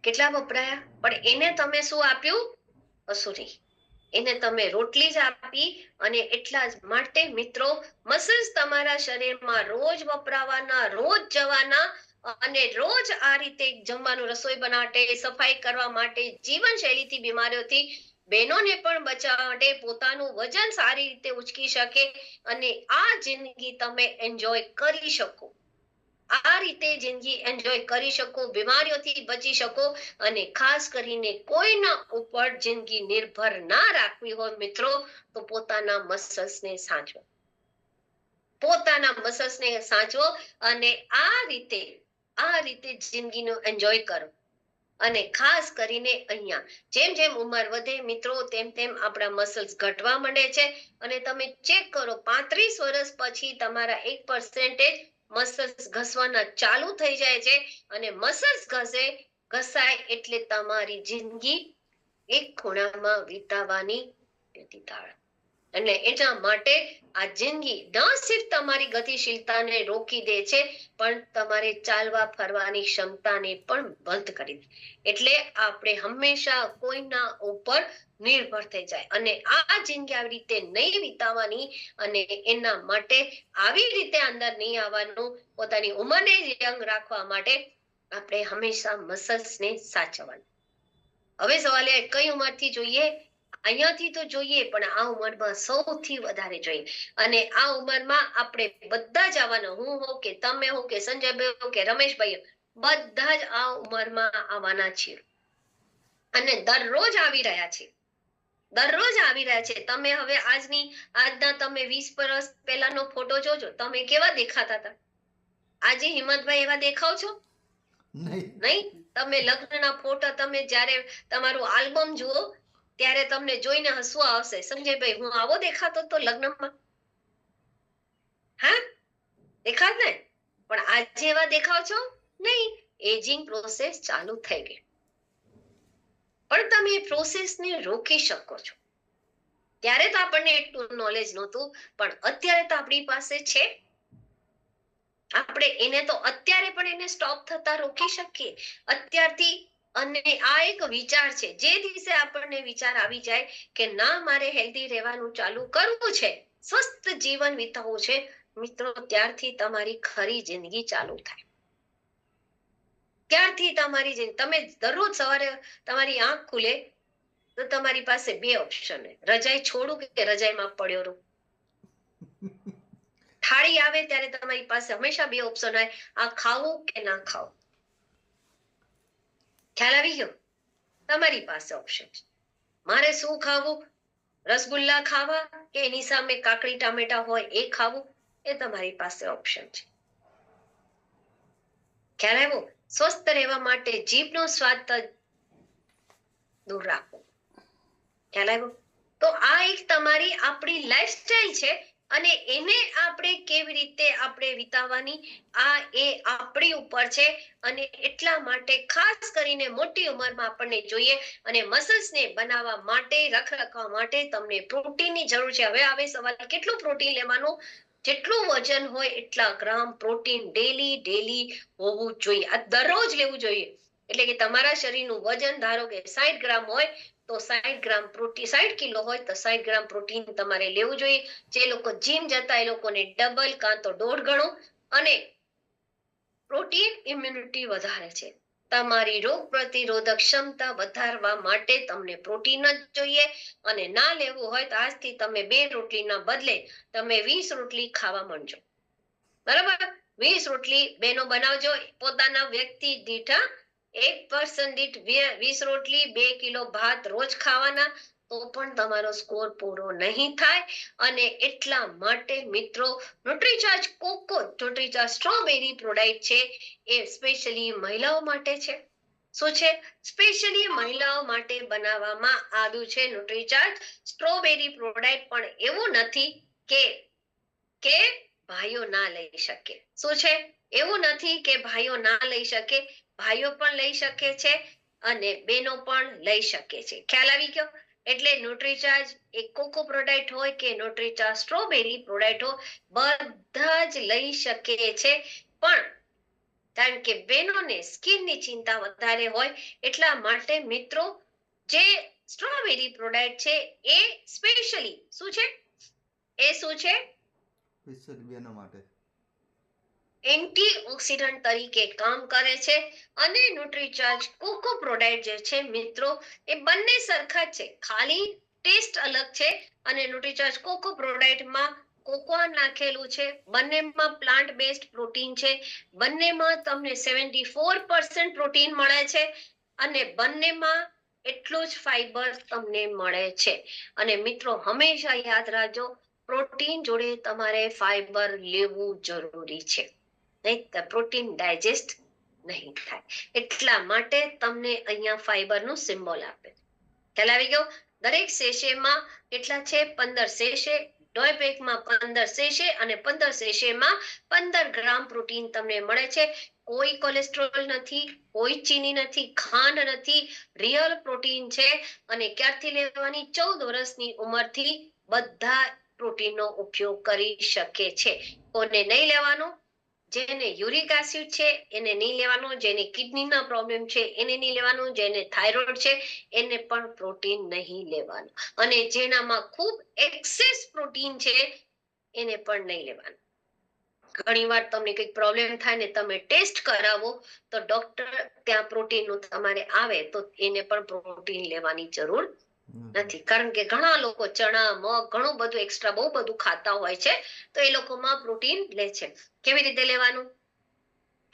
કેટલા વપરાયા? પણ એને તમે શું આપ્યું? કશું નહીં. એને તમે રોટલી જ આપી. અને એટલા જ માટે મિત્રો, મસલ્સ તમારા શરીરમાં રોજ વપરાવાના, રોજ જવાના, અને રોજ આ રીતે જમવાનું, રસોઈ બનાવવા માટે, સફાઈ કરવા માટે, જીવનશૈલીથી બીમારીઓથી બહેનોને પણ બચાવવા માટે, પોતાનું વજન સારી રીતે ઉચકી શકે અને આ જિંદગી તમે એન્જોય કરી શકો. આ રીતે જિંદગી એન્જોય કરી શકો, બીમારીઓથી બચી શકો, અને ખાસ કરીને કોઈના ઉપર જિંદગી નિર્ભર ના રાખવી હોય મિત્રો, તો પોતાના મસલ્સને સાચવો. પોતાના મસલ્સને સાચવો અને આ રીતે જિંદગીનો એન્જોય કરો. અને ખાસ કરીને અહીંયા જેમ જેમ ઉંમર વધે મિત્રો, તેમ તેમ આપણા મસલ્સ ઘટવા માંડે છે. અને તમે ચેક કરો, 35 વર્ષ પછી તમારા 1% મસલ્સ ઘસવાના ચાલુ થઈ જાય છે. અને મસલ્સ ઘસાય એટલે તમારી જિંદગી એક ખૂણામાં વિતાવાની વ્યતીતાળ. અને એટલા માટે આ જિંદગી ન સિર્ફ તમારી ગતિશીલતાને રોકી દે છે, પણ તમારે ચાલવા ફરવાની ક્ષમતાને પણ બંધ કરી દે. એટલે આપણે હંમેશા કોઈના ઉપર નિર્ભર થઈ જાય. અને આ જિંદગી આવી રીતે નહીં વિતાવવાની. અને એના માટે આવી રીતે અંદર નહીં આવવાનું. પોતાની ઉંમરને યંગ રાખવા માટે આપણે હંમેશા મસલ્સને સાચવવાનું. હવે સવાલ એ કઈ ઉંમરથી જોઈએ? અહીંયાથી તો જોઈએ, પણ આ ઉંમરમાં સૌથી વધારે જોઈએ. અને આ ઉંમરમાં આપણે બધા જ આવવાના. હું હો કે તમે હો કે સંજયભાઈ હો કે રમેશભાઈ, બધા જ આ ઉંમરમાં આવવાના છીએ. અને દરરોજ આવી રહ્યા છે. દરરોજ આવી રહ્યા છે. તમે હવે આજના તમે 20 વર્ષ પહેલાનો ફોટો જોજો, તમે કેવા દેખાતા હતા? આજે હિંમતભાઈ એવા દેખાવ છો? નહીં. તમે લગ્નના ફોટા, તમે જ્યારે તમારું આલ્બમ જુઓ ત્યારે તમને જોઈને હસવું આવશે. સંજયભાઈ, હું આવો દેખાતો તો લગ્નમાં? હા, દેખાત ને? પણ આજે એવા દેખાવ છો? નહીં. એજિંગ પ્રોસેસ ચાલુ થઈ ગઈ. પણ તમે એ પ્રોસેસને રોકી શકો છો. ત્યારે તો આપણને એટલું નોલેજ નહોતું, પણ અત્યારે તો આપણી પાસે છે. આપણે એને તો અત્યારે પણ એને સ્ટોપ થતા રોકી શકીએ અત્યારથી. અને આ એક વિચાર છે. જે દિવસે આપણને વિચાર આવી જાય કે ના, મારે હેલ્ધી રહેવાનું ચાલુ કરવું છે, સ્વસ્થ જીવન વિતાવવું છે મિત્રો, ત્યારથી તમારી ખરી જિંદગી ચાલુ થાય. ક્યારથી તમારી જે તમે દરરોજ સવારે તમારી આંખ ખુલે તો તમારી પાસે બે ઓપ્શન હોય, રજાઈ છોડું કે રજાઈમાં પડ્યો રહું. થાળી આવે ત્યારે તમારી પાસે હંમેશા બે ઓપ્શન હોય, આ ખાવું કે ના ખાવું. ખ્યાલ આવી ગયો? તમારી પાસે ઓપ્શન છે. મારે શું ખાવું? રસગુલ્લા ખાવા કે એની સામે કાકડી ટામેટા હોય એ ખાવું, એ તમારી પાસે ઓપ્શન છે. ખ્યાલ આવ્યો? સ્વસ્થ રહેવા માટે જીભનો સ્વાદ દૂર રાખવો. ખ્યાલ આવ્યો? તો આ એક તમારી આપણી લાઈફસ્ટાઈલ છે અને એને આપણે કેવી રીતે આપણે વિતાવવાની આ એ આપણી ઉપર છે. અને એટલા માટે ખાસ કરીને મોટી ઉંમરમાં આપણને જોઈએ અને મસલ્સને બનાવવા માટે રખરખવા માટે તમને પ્રોટીનની જરૂર છે. હવે આવે સવાલ, કેટલું પ્રોટીન લેવાનું? જેટલું વજન હોય એટલા ગ્રામ પ્રોટીન ડેલી હોવું જોઈએ. આ દરરોજ લેવું જોઈએ. એટલે કે તમારા શરીરનું વજન ધારો કે 60 ગ્રામ હોય તો 60 ગ્રામ પ્રોટીન, 60 કિલો હોય તો 60 ગ્રામ પ્રોટીન તમારે લેવું જોઈએ. જે લોકો જીમ જતા એ લોકોને ડબલ કાં તો 1.5 ગણું. અને પ્રોટીન ઇમ્યુનિટી વધારે છે. તમારી રોગ પ્રતિરોધક ક્ષમતા વધારવા માટે તમને પ્રોટીન જ જોઈએ. અને ના લેવું હોય તો આજથી તમે 2 રોટલીના બદલે તમે 20 રોટલી ખાવા માંડજો. બરાબર? 20 રોટલી બેનો બનાવજો પોતાના વ્યક્તિ દીઠ. 1 પર્સન દીઠ 20 રોટલી, 2 કિલો ભાત રોજ ખાવાના, તો પણ તમારો સ્કોર પૂરો નહીં થાય. અને એટલા માટે મિત્રો, ન્યુટ્રીચાર્જ કોકો, ન્યુટ્રીચાર્જ સ્ટ્રોબેરી પ્રોડક્ટ છે એ સ્પેશિયલી મહિલાઓ માટે છે. શું છે? સ્પેશિયલી મહિલાઓ માટે બનાવવામાં આવ્યું છે ન્યુટ્રીચાર્જ સ્ટ્રોબેરી પ્રોડક્ટ. પણ એવું નથી કે ભાઈઓ ના લઈ શકે. શું છે? એવું નથી કે ભાઈઓ ના લઈ શકે. ભાઈઓ પણ લઈ શકે છે અને બહેનો પણ લઈ શકે છે. ખ્યાલ આવી ગયો? એટલે ન્યુટ્રીચાર્જ એક કોકો પ્રોડક્ટ હોય કે ન્યુટ્રીચાર્જ સ્ટ્રોબેરી પ્રોડક્ટ હોય, બધા જ લઈ શકે છે. પણ કારણ કે બહેનોને સ્કિનની ચિંતા વધારે હોય એટલા માટે મિત્રો, જે સ્ટ્રોબેરી પ્રોડક્ટ છે એ સ્પેશિયલી શું છે? એ શું છે? સ્પેશિયલ બેનો માટે એન્ટીઓક્સિડન્ટ તરીકે કામ કરે છે. અને ન્યુટ્રીચાર્જ કોકો પ્રોડક્ટ જે છે મિત્રો, એ બંને સરખા જ છે, ખાલી ટેસ્ટ અલગ છે. અને ન્યુટ્રીચાર્જ કોકો પ્રોડક્ટમાં કોકોઆ નાખેલું છે. બંનેમાં પ્લાન્ટ બેઝડ પ્રોટીન છે. બંનેમાં તમને 74% પ્રોટીન મળે છે અને બંનેમાં એટલું જ ફાઈબર તમને મળે છે. અને મિત્રો હંમેશા યાદ રાખજો, પ્રોટીન જોડે તમારે ફાઈબર લેવું જરૂરી છે, નહીં તો પ્રોટીન ડાયજેસ્ટ નહીં થાય. એટલા માટે તમને અહીંયા ફાઈબરનું સિમ્બોલ આપે. ખ્યાલ આવી ગયો? દરેક સેશેમાં કેટલા છે? 15 સેશે. ડોય પેકમાં 15 સેશે અને 15 સેશેમાં 15 ગ્રામ પ્રોટીન તમને મળે છે. કોઈ કોલેસ્ટ્રોલ નથી, કોઈ ચીની નથી, ખાંડ નથી, રિયલ પ્રોટીન છે. અને ક્યારથી લેવાની? 14 વર્ષની ઉંમરથી બધા પ્રોટીનનો ઉપયોગ કરી શકે છે. કોને નહીં લેવાનું? જેને યુરિક એસિડ છે એને નહીં લેવાનું, જેને કિડનીના પ્રોબ્લેમ છે એને નહીં લેવાનું, જેને થાઇરોઇડ છે એને પણ પ્રોટીન નહીં લેવાનું, અને જેનામાં ખૂબ એક્સેસ પ્રોટીન છે એને પણ નહીં લેવાનું. ઘણીવાર તમને કંઈક પ્રોબ્લેમ થાય ને તમે ટેસ્ટ કરાવો તો ડોક્ટર ત્યાં પ્રોટીનનું તમારે આવે તો એને પણ પ્રોટીન લેવાની જરૂર નથી. કારણ કે ઘણા લોકો ચણા, મગ, ઘણું બધું એક્સ્ટ્રા બહુ બધું ખાતા હોય છે તો એ લોકોમાં પ્રોટીન લે છે. કેવી રીતે લેવાનું?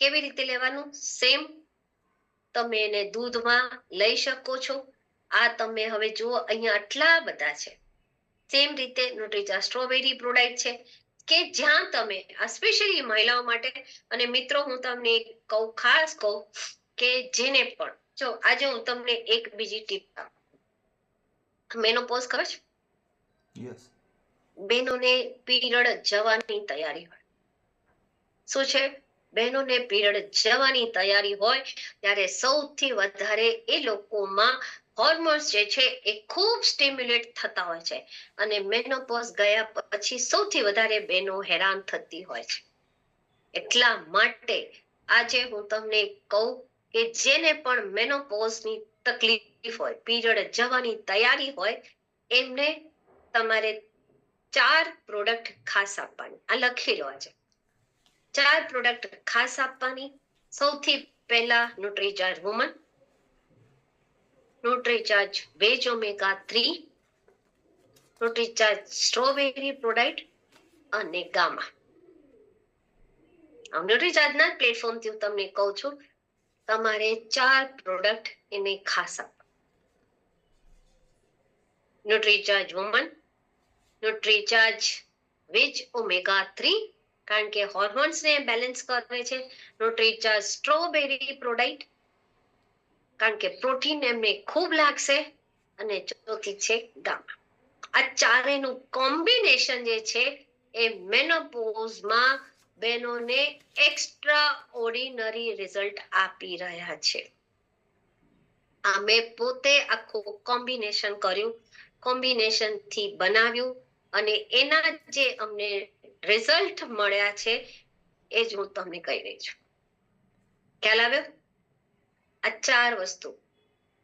કેવી રીતે લેવાનું? સેમ તમે એને દૂધમાં લઈ શકો છો. આ તમે હવે જુઓ અહીંયા આટલા બધા છે. સેમ રીતે ન્યુટ્રીચાર્જ સ્ટ્રોબેરી પ્રોડક્ટ છે કે જ્યાં તમે આ સ્પેશિયલી મહિલાઓ માટે. અને મિત્રો હું તમને કહું, ખાસ કહું કે જેને પણ જો આજે હું તમને એક બીજી ટીપ આપું. મેનોપોઝ ખબર છે? યસ. બહેનોને પીરિયડ જવાની તૈયારી હોય. શું છે? બહેનોને પીરિયડ જવાની તૈયારી હોય ત્યારે સૌથી વધારે એ લોકોમાં હોર્મોન્સ જે છે એ ખૂબ સ્ટિમ્યુલેટ થતા હોય છે. અને મેનોપોઝ ગયા પછી સૌથી વધારે બહેનો હેરાન થતી હોય છે. એટલા માટે આજે હું તમને કહું કે જેને પણ મેનોપોઝની તકલીફ હોય, પીરિયડ જવાની તૈયારી હોય, એમને તમારે 4 પ્રોડક્ટ ખાસ આપવાની. આ લખી લો છે. 4 પ્રોડક્ટ ખાસ આપવાની. સૌથી પહેલા ન્યુટ્રીચાર્જ વુમન, ન્યુટ્રીચાર્જ વેજ ઓમેગા 3, ન્યુટ્રીચાર્જ સ્ટ્રોબેરી પ્રોડાક્ટ અને ગામા. ન્યુટ્રીચાર્જના પ્લેટફોર્મથી હું તમને કહું છું, તમારે 4 પ્રોડક્ટ એને ખાસ આપવા. ન્યુટ્રીચાર્જ વુમન, ન્યુટ્રીચાર્જ વેજ ઓમેગા 3, કારણ કે હોર્મોન્સને બેલેન્સ કરે છે. ન્યુટ્રીચાર્જ સ્ટ્રોબેરી પ્રોડાક્ટ, કારણ કે પ્રોટીન એમને ખૂબ લાગશે. અને ચોથી છે ગામા. આ ચારેયનું કોમ્બિનેશન જે છે એ મેનોપોઝમાં બહેનોને એક્સ્ટ્રા ઓર્ડિનરી રિઝલ્ટ આપી રહ્યા છે. આ મેં પોતે આખું કોમ્બિનેશન કર્યું, કોમ્બિનેશન થી બનાવ્યું, અને એના જે અમને રિઝલ્ટ મળ્યા છે એ જ હું તમને કહી રહી છું. ખ્યાલ આવ્યો? આ 4 વસ્તુ.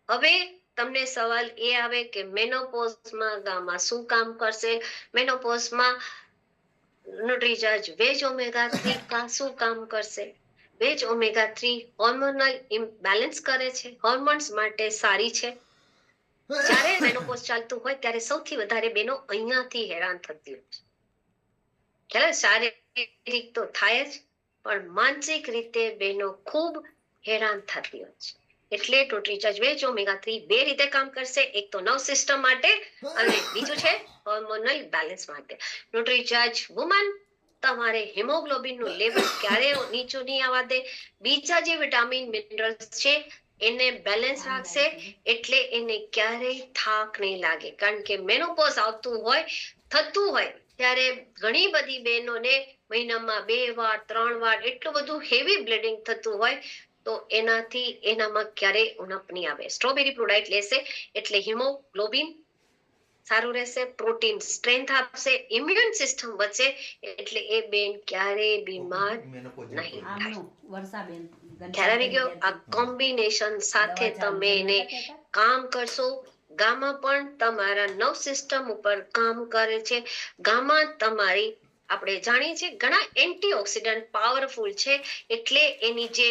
હવે તમને સવાલ એ આવે કે મેનોપોઝમાં ગામા શું કામ કરશે, મેનોપોઝમાં ન્યુટ્રીચાર્જ વેજ ઓમેગા 3 શું કામ કરશે. વેજ ઓમેગા 3 હોર્મોનલ ઇમ્બેલેન્સ કરે છે, હોર્મોન્સ માટે સારી છે. જ્યારે મેનોપોઝ ચાલતું હોય ત્યારે સૌથી વધારે બહેનો અહીંયાથી હેરાન થતી હોય છે. ખ્યાલ? શારીરિક તો થાય જ, પણ માનસિક રીતે બહેનો ખૂબ હેરાન થતી હોય છે. એટલે ન્યુટ્રીચાર્જ વેજ ઓમેગા 3 બે રીતે કામ કરશે. એક તો નર્વ સિસ્ટમ માટે અને બીજું છે હોર્મોનલ બેલેન્સ માટે. ન્યુટ્રીચાર્જ વુમન તમારે હિમોગ્લોબિનનું લેવલ ક્યારે નીચું નહીં આવવા દે. બીજા જે વિટામિન મિનરલ્સ છે એને બેલેન્સ રાખશે, એટલે એને ક્યારેય થાક નહીં લાગે. કારણ કે મેનોપોઝ આવતું હોય, થતું હોય ત્યારે ઘણી બધી બહેનોને મહિનામાં 2 વાર 3 વાર એટલું બધું હેવી બ્લીડિંગ થતું હોય, તો એનાથી એનામાં ક્યારેય ઉણપ નહીં આવે. સ્ટ્રોબેરી પ્રોડાક્ટ લેશે એટલે હિમોગ્લોબિન સારું રહેશે, પ્રોટીન સ્ટ્રેન્થ આપશે, ઇમ્યુન સિસ્ટમ વધશે, એટલે એ બેન ક્યારેય બીમાર નહીં થાય. ખ્યાલ આવી ગયો? આ કોમ્બિનેશન સાથે તમે એને કામ કરશો. ગામા પણ તમારા નર્વ સિસ્ટમ ઉપર કામ કરે છે. ગામા તમારી, આપણે જાણીએ છીએ, ઘણા એન્ટીઓક્સિડન્ટ પાવરફુલ છે. એટલે એની જે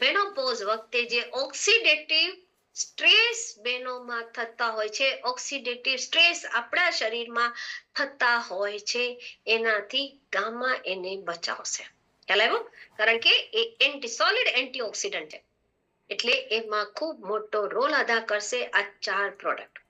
મેનોપોઝ વખતે જે ઓક્સિડેટિવ સ્ટ્રેસ બહેનોમાં થતા હોય છે, ઓક્સિડેટિવ સ્ટ્રેસ આપણા શરીરમાં થતા હોય છે, એનાથી ગામા એને બચાવશે. ખ્યાલ આવ્યો? કારણ કે એ સોલિડ એન્ટીઓક્સિડન્ટ છે, એટલે એમાં ખૂબ મોટો રોલ અદા કરશે આ 4 પ્રોડક્ટ.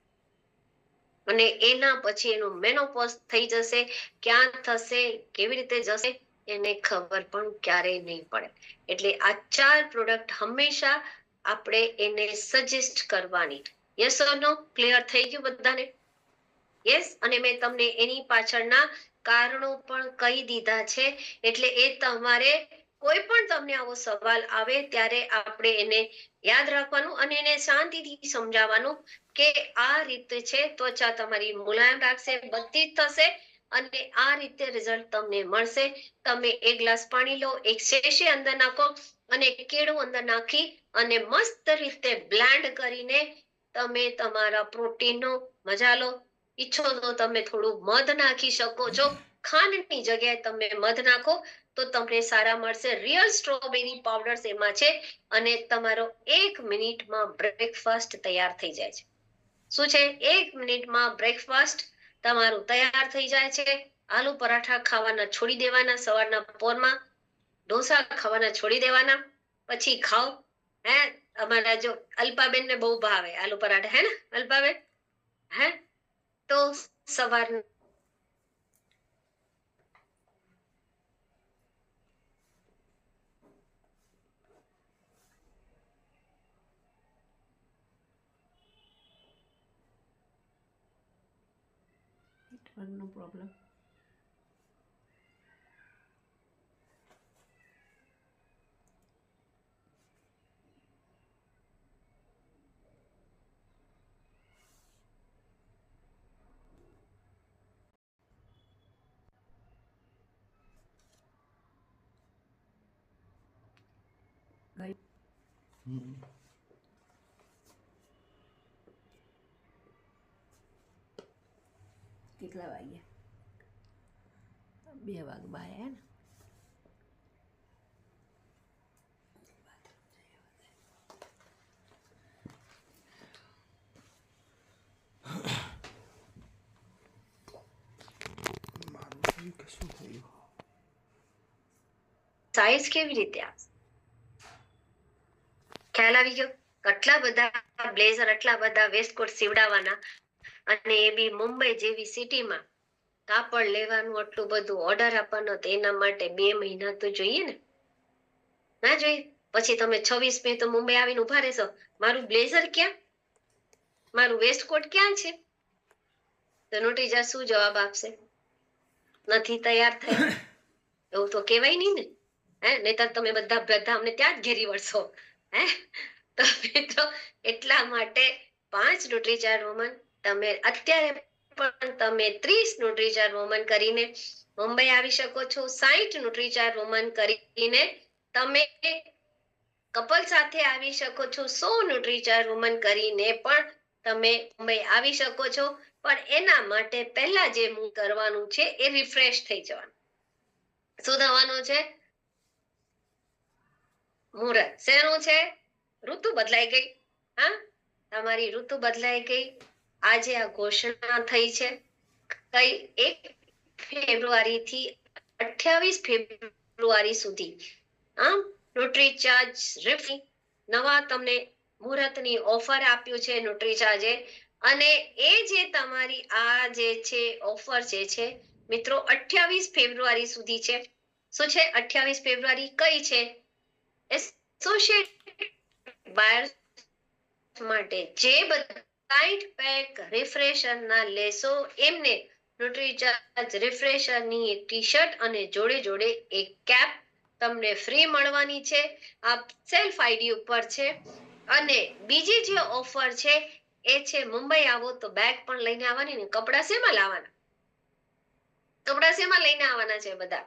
અને એના પછી એનું મેનોપોઝ થઈ જશે. ક્યાં થશે, કેવી રીતે જશે, એને ખબર પણ ક્યારેય નહીં પડે. એટલે આ 4 પ્રોડક્ટ હંમેશા આપણે એને સજેસ્ટ કરવાની. Yes or no? ક્લિયર થઈ ગયું બધાને? યસ. અને મેં તમને એની પાછળના કારણો પણ કહી દીધા છે. એટલે એ તમારે કોઈ પણ તમને આવો સવાલ આવે ત્યારે આપણે એને યાદ રાખવાનું અને એને શાંતિથી સમજાવવાનું કે આ રીતે છે, ત્વચા તમારી મુલાયમ રાખશે, બધી જ થશે, અને આ રીતે રિઝલ્ટ તમને મળશે. તમે 1 ગ્લાસ પાણી લો, 1 શેશે અંદર નાખો, અને કેળું અંદર નાખી અને મસ્ત રીતે બ્લેન્ડ કરીને તમે તમારા પ્રોટીનનો મજા લો. ઈચ્છો તો તમે થોડું મધ નાખી શકો છો. ખાંડની જગ્યાએ તમે મધ નાખો તો તમને સારા મળશે. રિયલ સ્ટ્રોબેરી પાવડર એમાં છે, અને તમારો 1 મિનિટમાં બ્રેકફાસ્ટ તૈયાર થઈ જાય છે. શું છે? 1 મિનિટમાં બ્રેકફાસ્ટ તમારું તૈયાર થઈ જાય છે. આલુ પરાઠા ખાવાના છોડી દેવાના, સવારના પોરમાં ઢોસા ખાવાના છોડી દેવાના, પછી ખાઓ. હે, અમારા જો અલ્પાબેન ને બહુ ભાવે આલુ પરાઠા, હે ને અલ્પાબેન? હે, તો સવાર No problem. કેટલા વાગ્યા? 2 વાગ્યા બાય, હે ને? સાઈઝ કેવી રીતે આવશે? ખ્યાલ આવી ગયો? આટલા બધા બ્લેઝર, આટલા બધા વેસ્ટકોટ સીવડાવવાના, અને એ બી મુંબઈ જેવી સિટીમાં કાપડ લેવાનું, આટલું બધું ઓર્ડર આપવાનો, તો એના માટે 2 મહિના તો જોઈએ ને, ના જોઈએ? પછી તમે 26 મે તો મુંબઈ આવીને ઉભા રહેશો, મારું બ્લેઝર ક્યાં, મારું વેસ્ટકોટ ક્યાં છે? તો નોટીજા શું જવાબ આપશે? નથી તૈયાર થયા, એવું તો કહેવાય નહીં ને, નહીતર તમે બધા અમને ત્યાં જ ઘેરી વળશો. તો મિત્રો એટલા માટે 5 ન્યુટ્રીચાર્જ વુમન તમે અત્યારે પણ તમે 30 ન્યુટ્રીચાર્જ વુમન કરીને મુંબઈ આવી શકો છો. 60 ન્યુટ્રીચાર્જ વુમન કરીને તમે કપલ સાથે આવી શકો છો. 100 ન્યુટ્રીચાર્જ વુમન કરીને પણ તમે મુંબઈ આવી શકો છો. પણ એના માટે પહેલા જે કરવાનું છે એ રિફ્રેશ થઈ જવાનું. શું થવાનું છે? મુહૂર્ત શેનું છે? ઋતુ બદલાઈ ગઈ. તમારી ઋતુ બદલાઈ ગઈ. આજે આ ઘોષણા થઈ છે કઈ 1 ફેબ્રુઆરી થી 28 ફેબ્રુઆરી સુધી ન્યુટ્રીચાર્જ રિફ્રેશ નવા તમને મુહૂર્તની ઓફર આપ્યું છે ન્યુટ્રીચાર્જે. અને એ જે તમારી આ જે છે ઓફર જે છે મિત્રો 28 ફેબ્રુઆરી સુધી છે. શું છે 28 ફેબ્રુઆરી? કઈ છે? એસોસિએટ બાયર્સ માટે જે બધા 60 પેક રિફ્રેશર ના લેશો એમને ન્યુટ્રીચાર્જ રિફ્રેશર ની એક ટી-શર્ટ અને જોડે જોડે એક કેપ તમને ફ્રી મળવાની છે. આ સેલ્ફ આઈડી ઉપર છે. અને બીજી જે ઓફર છે એ છે મુંબઈ આવો તો બેગ પણ લઈને આવવાની ને. કપડા શેમાં લાવવાના? કપડા શેમાં લઈને આવવાના છે બધા?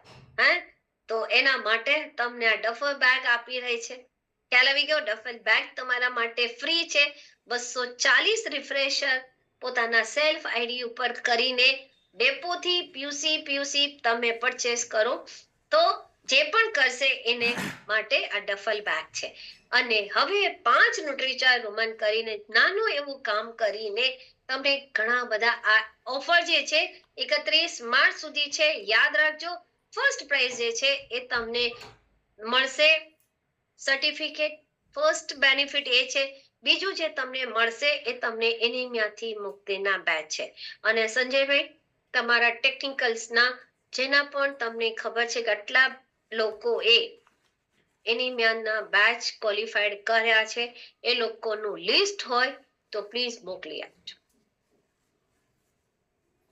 તો એના માટે તમને આ ડફર બેગ આપી રહી છે. ખ્યાલ આવી ગયો? ડફર બેગ તમારા માટે ફ્રી છે. 240 રિફ્રેશર પોતાના સેલ્ફ આઈડી ઉપર કરીને ડેપોથી પીયુસી તમે પરચેસ કરો તો જે પણ કરશે એને માટે આ ડફલ બેગ છે. અને હવે 5 ન્યુટ્રીચાર્જ વુમન કરીને નાનું એવું કામ કરીને તમે ઘણા બધા આ ઓફર જે છે 31 માર્ચ સુધી છે. યાદ રાખજો, ફર્સ્ટ પ્રાઇઝ જે છે એ તમને મળશે સર્ટિફિકેટ. ફર્સ્ટ બેનિફિટ એ છે. બીજું જે તમને મળશે એ તમને એનિમિયાથી મુક્તિના બેચ છે. અને સંજયભાઈ તમારા ટેકનિકલ્સના જેના પણ તમને ખબર છે કે આટલા લોકો એનિમિયાના બેચ ક્વોલિફાઈડ કર્યા છે એ લોકોનું લિસ્ટ હોય તો પ્લીઝ મોકલી આપજો.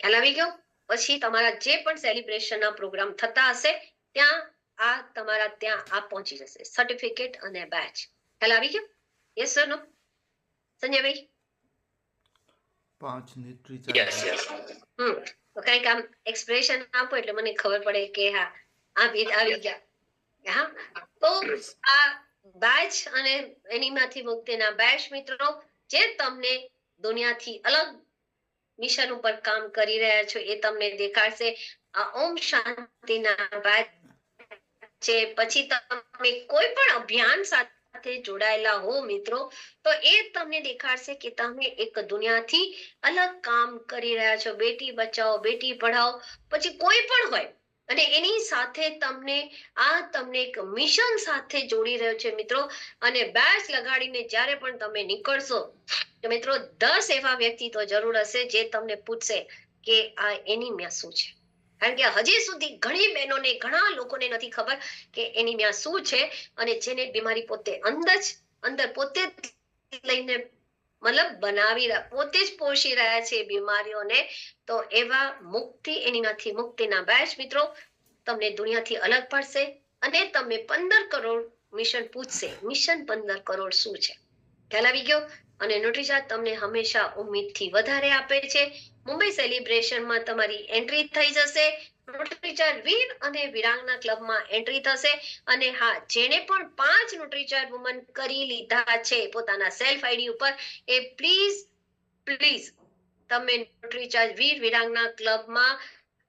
ખ્યાલ આવી ગયો? પછી તમારા જે પણ સેલિબ્રેશનના પ્રોગ્રામ થતા હશે ત્યાં આ તમારા ત્યાં આ પહોંચી જશે સર્ટિફિકેટ અને બેચ. ખ્યાલ આવી ગયો? યસ સર નો? સંજયભાઈ 5 ન્યુટ્રીચાર્જ. તો કઈક આમ એક્સપ્રેશન આપો એટલે મને ખબર પડે કે હા આવી ગયા. તો આ બેચ અને એનીમાંથી મુક્તિના બેચ મિત્રો જે તમને દુનિયાથી અલગ મિશન ઉપર કામ કરી રહ્યા છો એ તમને દેખાડશે. આ ઓમ શાંતિના બેચ છે. પછી તમે કોઈ પણ અભિયાન સાથે જોડાયેલા હો મિત્રો તો એ તમને દેખાડશે કે તમે એક દુનિયાથી અલગ કામ કરી રહ્યા છો. બેટી બચાવો, બેટી પઢાઓ, પછી કોઈ પણ હોય અને એની સાથે તમને એક મિશન સાથે જોડી રહ્યો છે મિત્રો. અને બેચ લગાડીને જ્યારે પણ તમે નીકળશો તો મિત્રો 10 એવા વ્યક્તિ તો જરૂર હશે જે તમને પૂછશે કે આ એનિમિયા શું છે. કારણ કે હજી સુધી ઘણી બહેનોને ઘણા લોકોને નથી ખબર કે એનિમિયા શું છે. અને જેને બીમારી પોતે અંદર પોતે લઈને મતલબ બનાવી પોતે જ પોષી રહ્યા છે બીમારીઓને. તો એવા એનિમિયાથી મુક્તિના બેચ મિત્રો તમને દુનિયાથી અલગ પડશે. અને તમે 15 કરોડ મિશન પૂછશે. મિશન 15 કરોડ શું છે? ખ્યાલ આવી ગયો? અને ન્યુટ્રીચાર્જ તમને હંમેશા ઉમ્મીદથી વધારે આપે છે. મુંબઈ સેલિબ્રેશનમાં તમારી એન્ટ્રી થઈ જશે. ન્યુટ્રીચાર્જ વીર અને વિરાંગના ક્લબમાં એન્ટ્રી થશે. અને હા, જેને પણ 5 ન્યુટ્રીચાર્જ વુમન કરી લીધા છે પોતાના સેલ્ફ આઈડી ઉપર એ પ્લીઝ તમે ન્યુટ્રીચાર્જ વીર વિરાંગના ક્લબમાં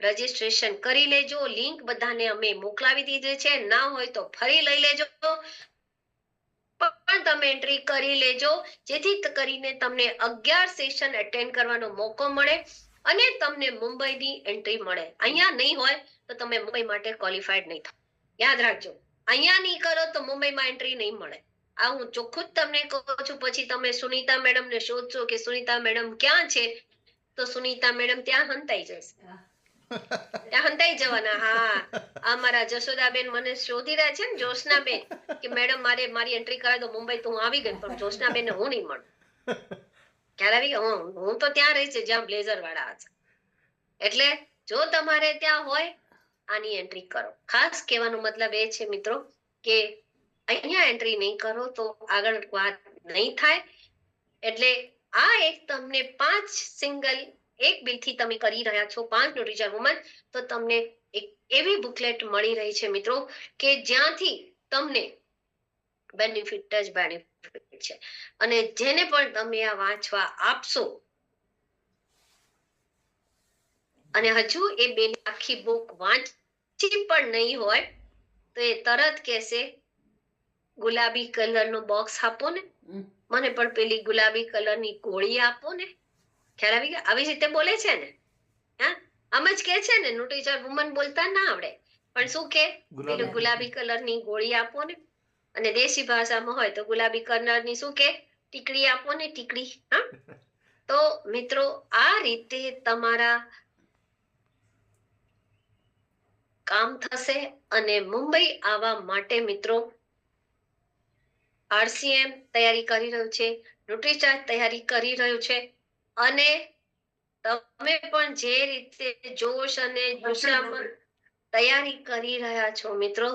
રજીસ્ટ્રેશન કરી લેજો. લિંક બધાને અમે મોકલાવી દીધી છે. ના હોય તો ફરી લઈ લેજો. પણ તમે એન્ટ્રી કરી લેજો જેથી કરીને તમને 11 સેશન એટેન્ડ કરવાનો મોકો મળે અને તમને મુંબઈની એન્ટ્રી મળે. અહીંયા નહીં હોય તો તમે મુંબઈ માટે ક્વોલિફાઈડ નહીં થાવ. યાદ રાખજો, અહીંયા નહીં કરો તો મુંબઈમાં એન્ટ્રી નહીં મળે. આ હું ચોખ્ખું જ તમને કહું છું. પછી તમે સુનીતા મેડમ ને શોધશો કે સુનીતા મેડમ ક્યાં છે, તો સુનીતા મેડમ ત્યાં હંતાઈ જશે. ત્યાં હંતાઈ જવાના. હા, અમારા જશોદાબેન મને શોધી રહ્યા છે ને, જોશનાબેન, કે મેડમ મારે મારી એન્ટ્રી કરાવી દો મુંબઈ. તો હું આવી ગઈ, પણ જોશનાબેન ને હું નહીં મળું. ખ્યાલ આવી ગયો? હું તો ત્યાં રહી છે જ્યાં બ્લેઝર વાળા છે. એટલે જો તમારે ત્યાં હોય, આની એન્ટ્રી કરો. ખાસ કહેવાનો મતલબ એ છે મિત્રો કે અહીંયા એન્ટ્રી નહીં કરો તો આગળ વાત નહીં થાય. એટલે આ એક તમને 5 સિંગલ એક બિલથી તમે કરી રહ્યા છો 5 ન્યુટ્રીચાર્જ વુમન, તો તમને એક એવી બુકલેટ મળી રહી છે મિત્રો કે જ્યાંથી તમને બેનિફિટ જ બેનિફિટ છે. અને જેને પણ તમે આ વાંચવા આપશો અને હજુ એ બેની આખી બુક વાંચી પણ નહીં હોય તો એ તરત કહેશે ગુલાબી કલરનો બોક્સ આપો ને, મને પણ પેલી ગુલાબી કલરની ગોળી આપો ને. ખ્યાલ આવી ગયો? આવી રીતે બોલે છે ને. હા, આમ જ કે છે ને. ન્યુટ્રીચાર્જ વુમન બોલતા ના આવડે, પણ શું કે પેલું ગુલાબી કલરની ગોળી આપો ને. અને દેશી ભાષામાં હોય તો ગુલાબી કલરની શું કે ટીકડી આપો ને, ટીકડી. હા, તો મિત્રો આ રીતે તમારા કામ થશે. અને મુંબઈ આવવા માટે મિત્રો RCM તૈયારી કરી રહ્યું છે, ન્યુટ્રીચાર્જ તૈયારી કરી રહ્યું છે. અને તમે પણ જે રીતે જોશ અને જુસ્સામાં તૈયારી કરી રહ્યા છો મિત્રો,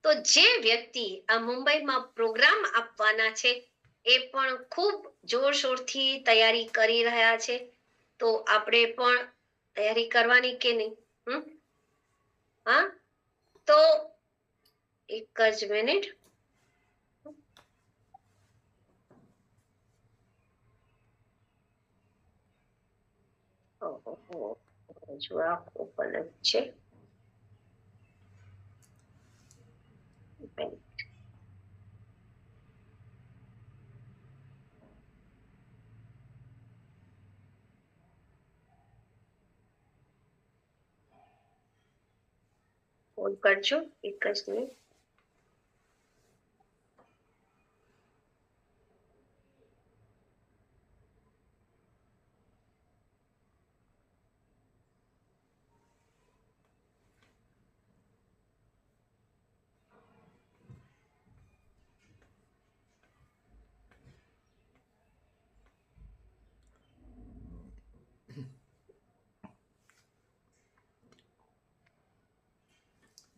તો જે વ્યક્તિ આ મુંબઈમાં પ્રોગ્રામ આપવાના છે એ પણ ખૂબ જોરશોરથી તૈયારી કરી રહ્યા છે. તો આપણે પણ તૈયારી કરવાની કે નહીં? હા, તો એક જ મિનિટ. જો આ ઓપન જ છે. ફોન કરજો એક જ minute.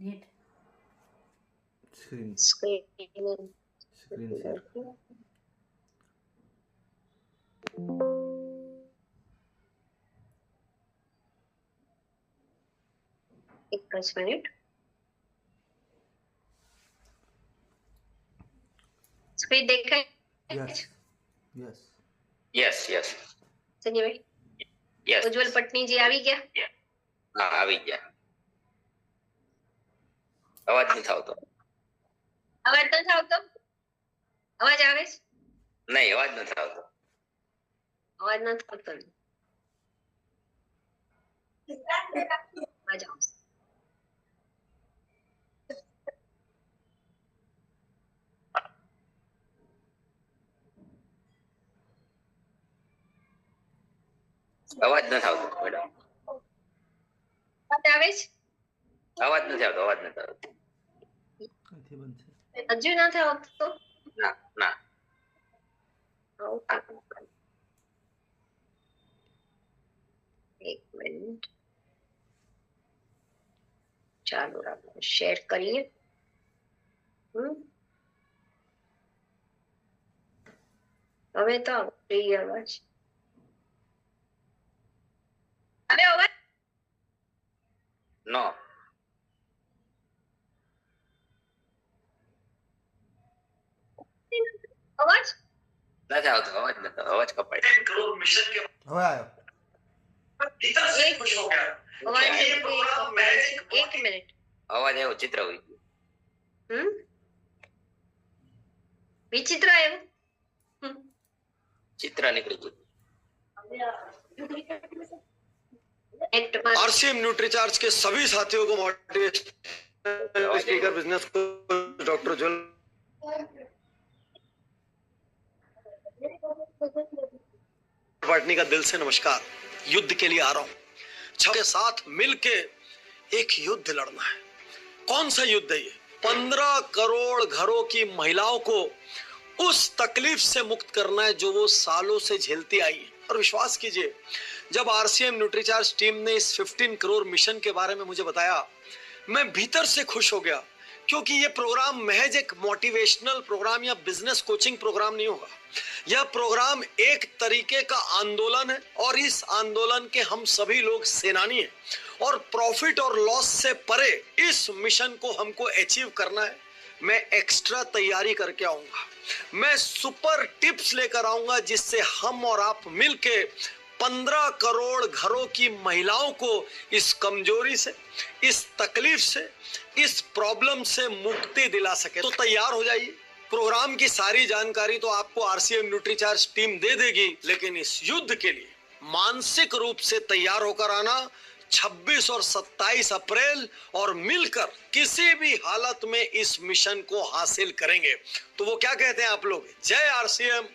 Net screen screen share. એક જ મિનિટ. સ્ક્રીન દેખાય? યસ યસ યસ યસ સંજયભાઈ, યસ ઉજ્જવલ પટનીજી આવી ગયા? હા આવી ગયા. અવાજ નથી આવતો. અવાજ નથી આવતો? અવાજ આવે છે? નહીં, અવાજ નથી આવતો. અવાજ નથી આવતો. અવાજ આવશે. અવાજ નથી આવતો મેડમ. અવાજ આવે છે? અવાજ નથી આવતો. અવાજ નથી આવતો. ક્યાંથી બનશે? હજુ નથી આવતો? ના ના. એક મિનિટ ચાલુ રાખો, શેર કરીએ. હવે તો આવતી અવાજ. હવે અવાજ નો. અવાજ નથી આવતો. અવાજ નથી આવતો. અવાજ કપાય. હવે આવ્યો. અવાજ એક મિનિટ. અવાજ આવ્યો. ચિત્ર હોય ગયું. વિચિત્ર આવ્યું. ચિત્ર નીકળી ગયું. आरसीएम न्यूट्रीचार्ज के सभी साथियों को मोटिवेशन स्पीकर बिजनेस डॉक्टर ज्वेल पार्टनी का दिल से नमस्कार। युद्ध के लिए आ रहा हूं, सबके साथ मिलके एक युद्ध लड़ना है। कौन सा युद्ध है ये? 15 करोड़ घरों की महिलाओं को उस तकलीफ से मुक्त करना है जो वो सालों से झेलती आई है। और विश्वास कीजिए, जब आरसीएम न्यूट्रीचार्ज टीम ने इस 15 करोड़ मिशन के बारे में मुझे बताया, मैं भीतर से खुश हो गया, क्योंकि ये प्रोग्राम महज एक मोटिवेशनल प्रोग्राम या बिजनेस कोचिंग प्रोग्राम नहीं होगा। यह प्रोग्राम एक तरीके का आंदोलन है और इस आंदोलन के हम सभी लोग सेनानी हैं। और प्रॉफिट और लॉस से परे इस मिशन को हमको अचीव करना है। मैं एक्स्ट्रा तैयारी करके आऊंगा, मैं सुपर टिप्स लेकर आऊंगा जिससे हम और आप मिलके 15 करोड़ घरों की महिलाओं को इस कमजोरी से, इस तकलीफ से, इस प्रॉब्लम से मुक्ति दिला सके। तो तैयार हो जाइए। प्रोग्राम की सारी जानकारी तो आपको आरसीएम न्यूट्रीचार्ज टीम दे देगी, लेकिन इस युद्ध के लिए मानसिक रूप से तैयार होकर आना 26 और 27 अप्रैल, और मिलकर किसी भी हालत में इस मिशन को हासिल करेंगे। तो वो क्या कहते हैं आप लोग? जय आरसीएम,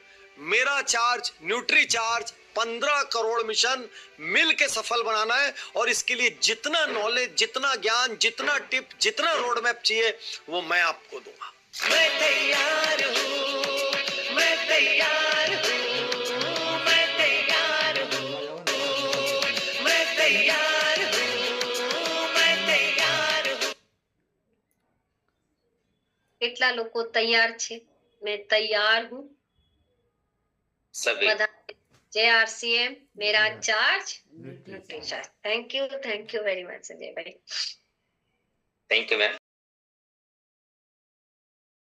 मेरा charge, nutricharge, 15 crore mission मिल के सफल बनाना है। और इसके लिए जितना नॉलेज, जितना ज्ञान, जितना टिप, जितना रोड मैप चाहिए वो मैं आपको दूंगा। मैं तैयार हूँ, मैं तैयार हूँ, मैं तैयार हूँ, मैं तैयार हूँ, मैं तैयार हूँ। કેટલા લોકો તૈયાર છે? मैं तैयार हूँ। सभी जय आरसीएम, मेरा charge, nutricharge. Thank you very much Sanjay भाई। Thank you ma'am.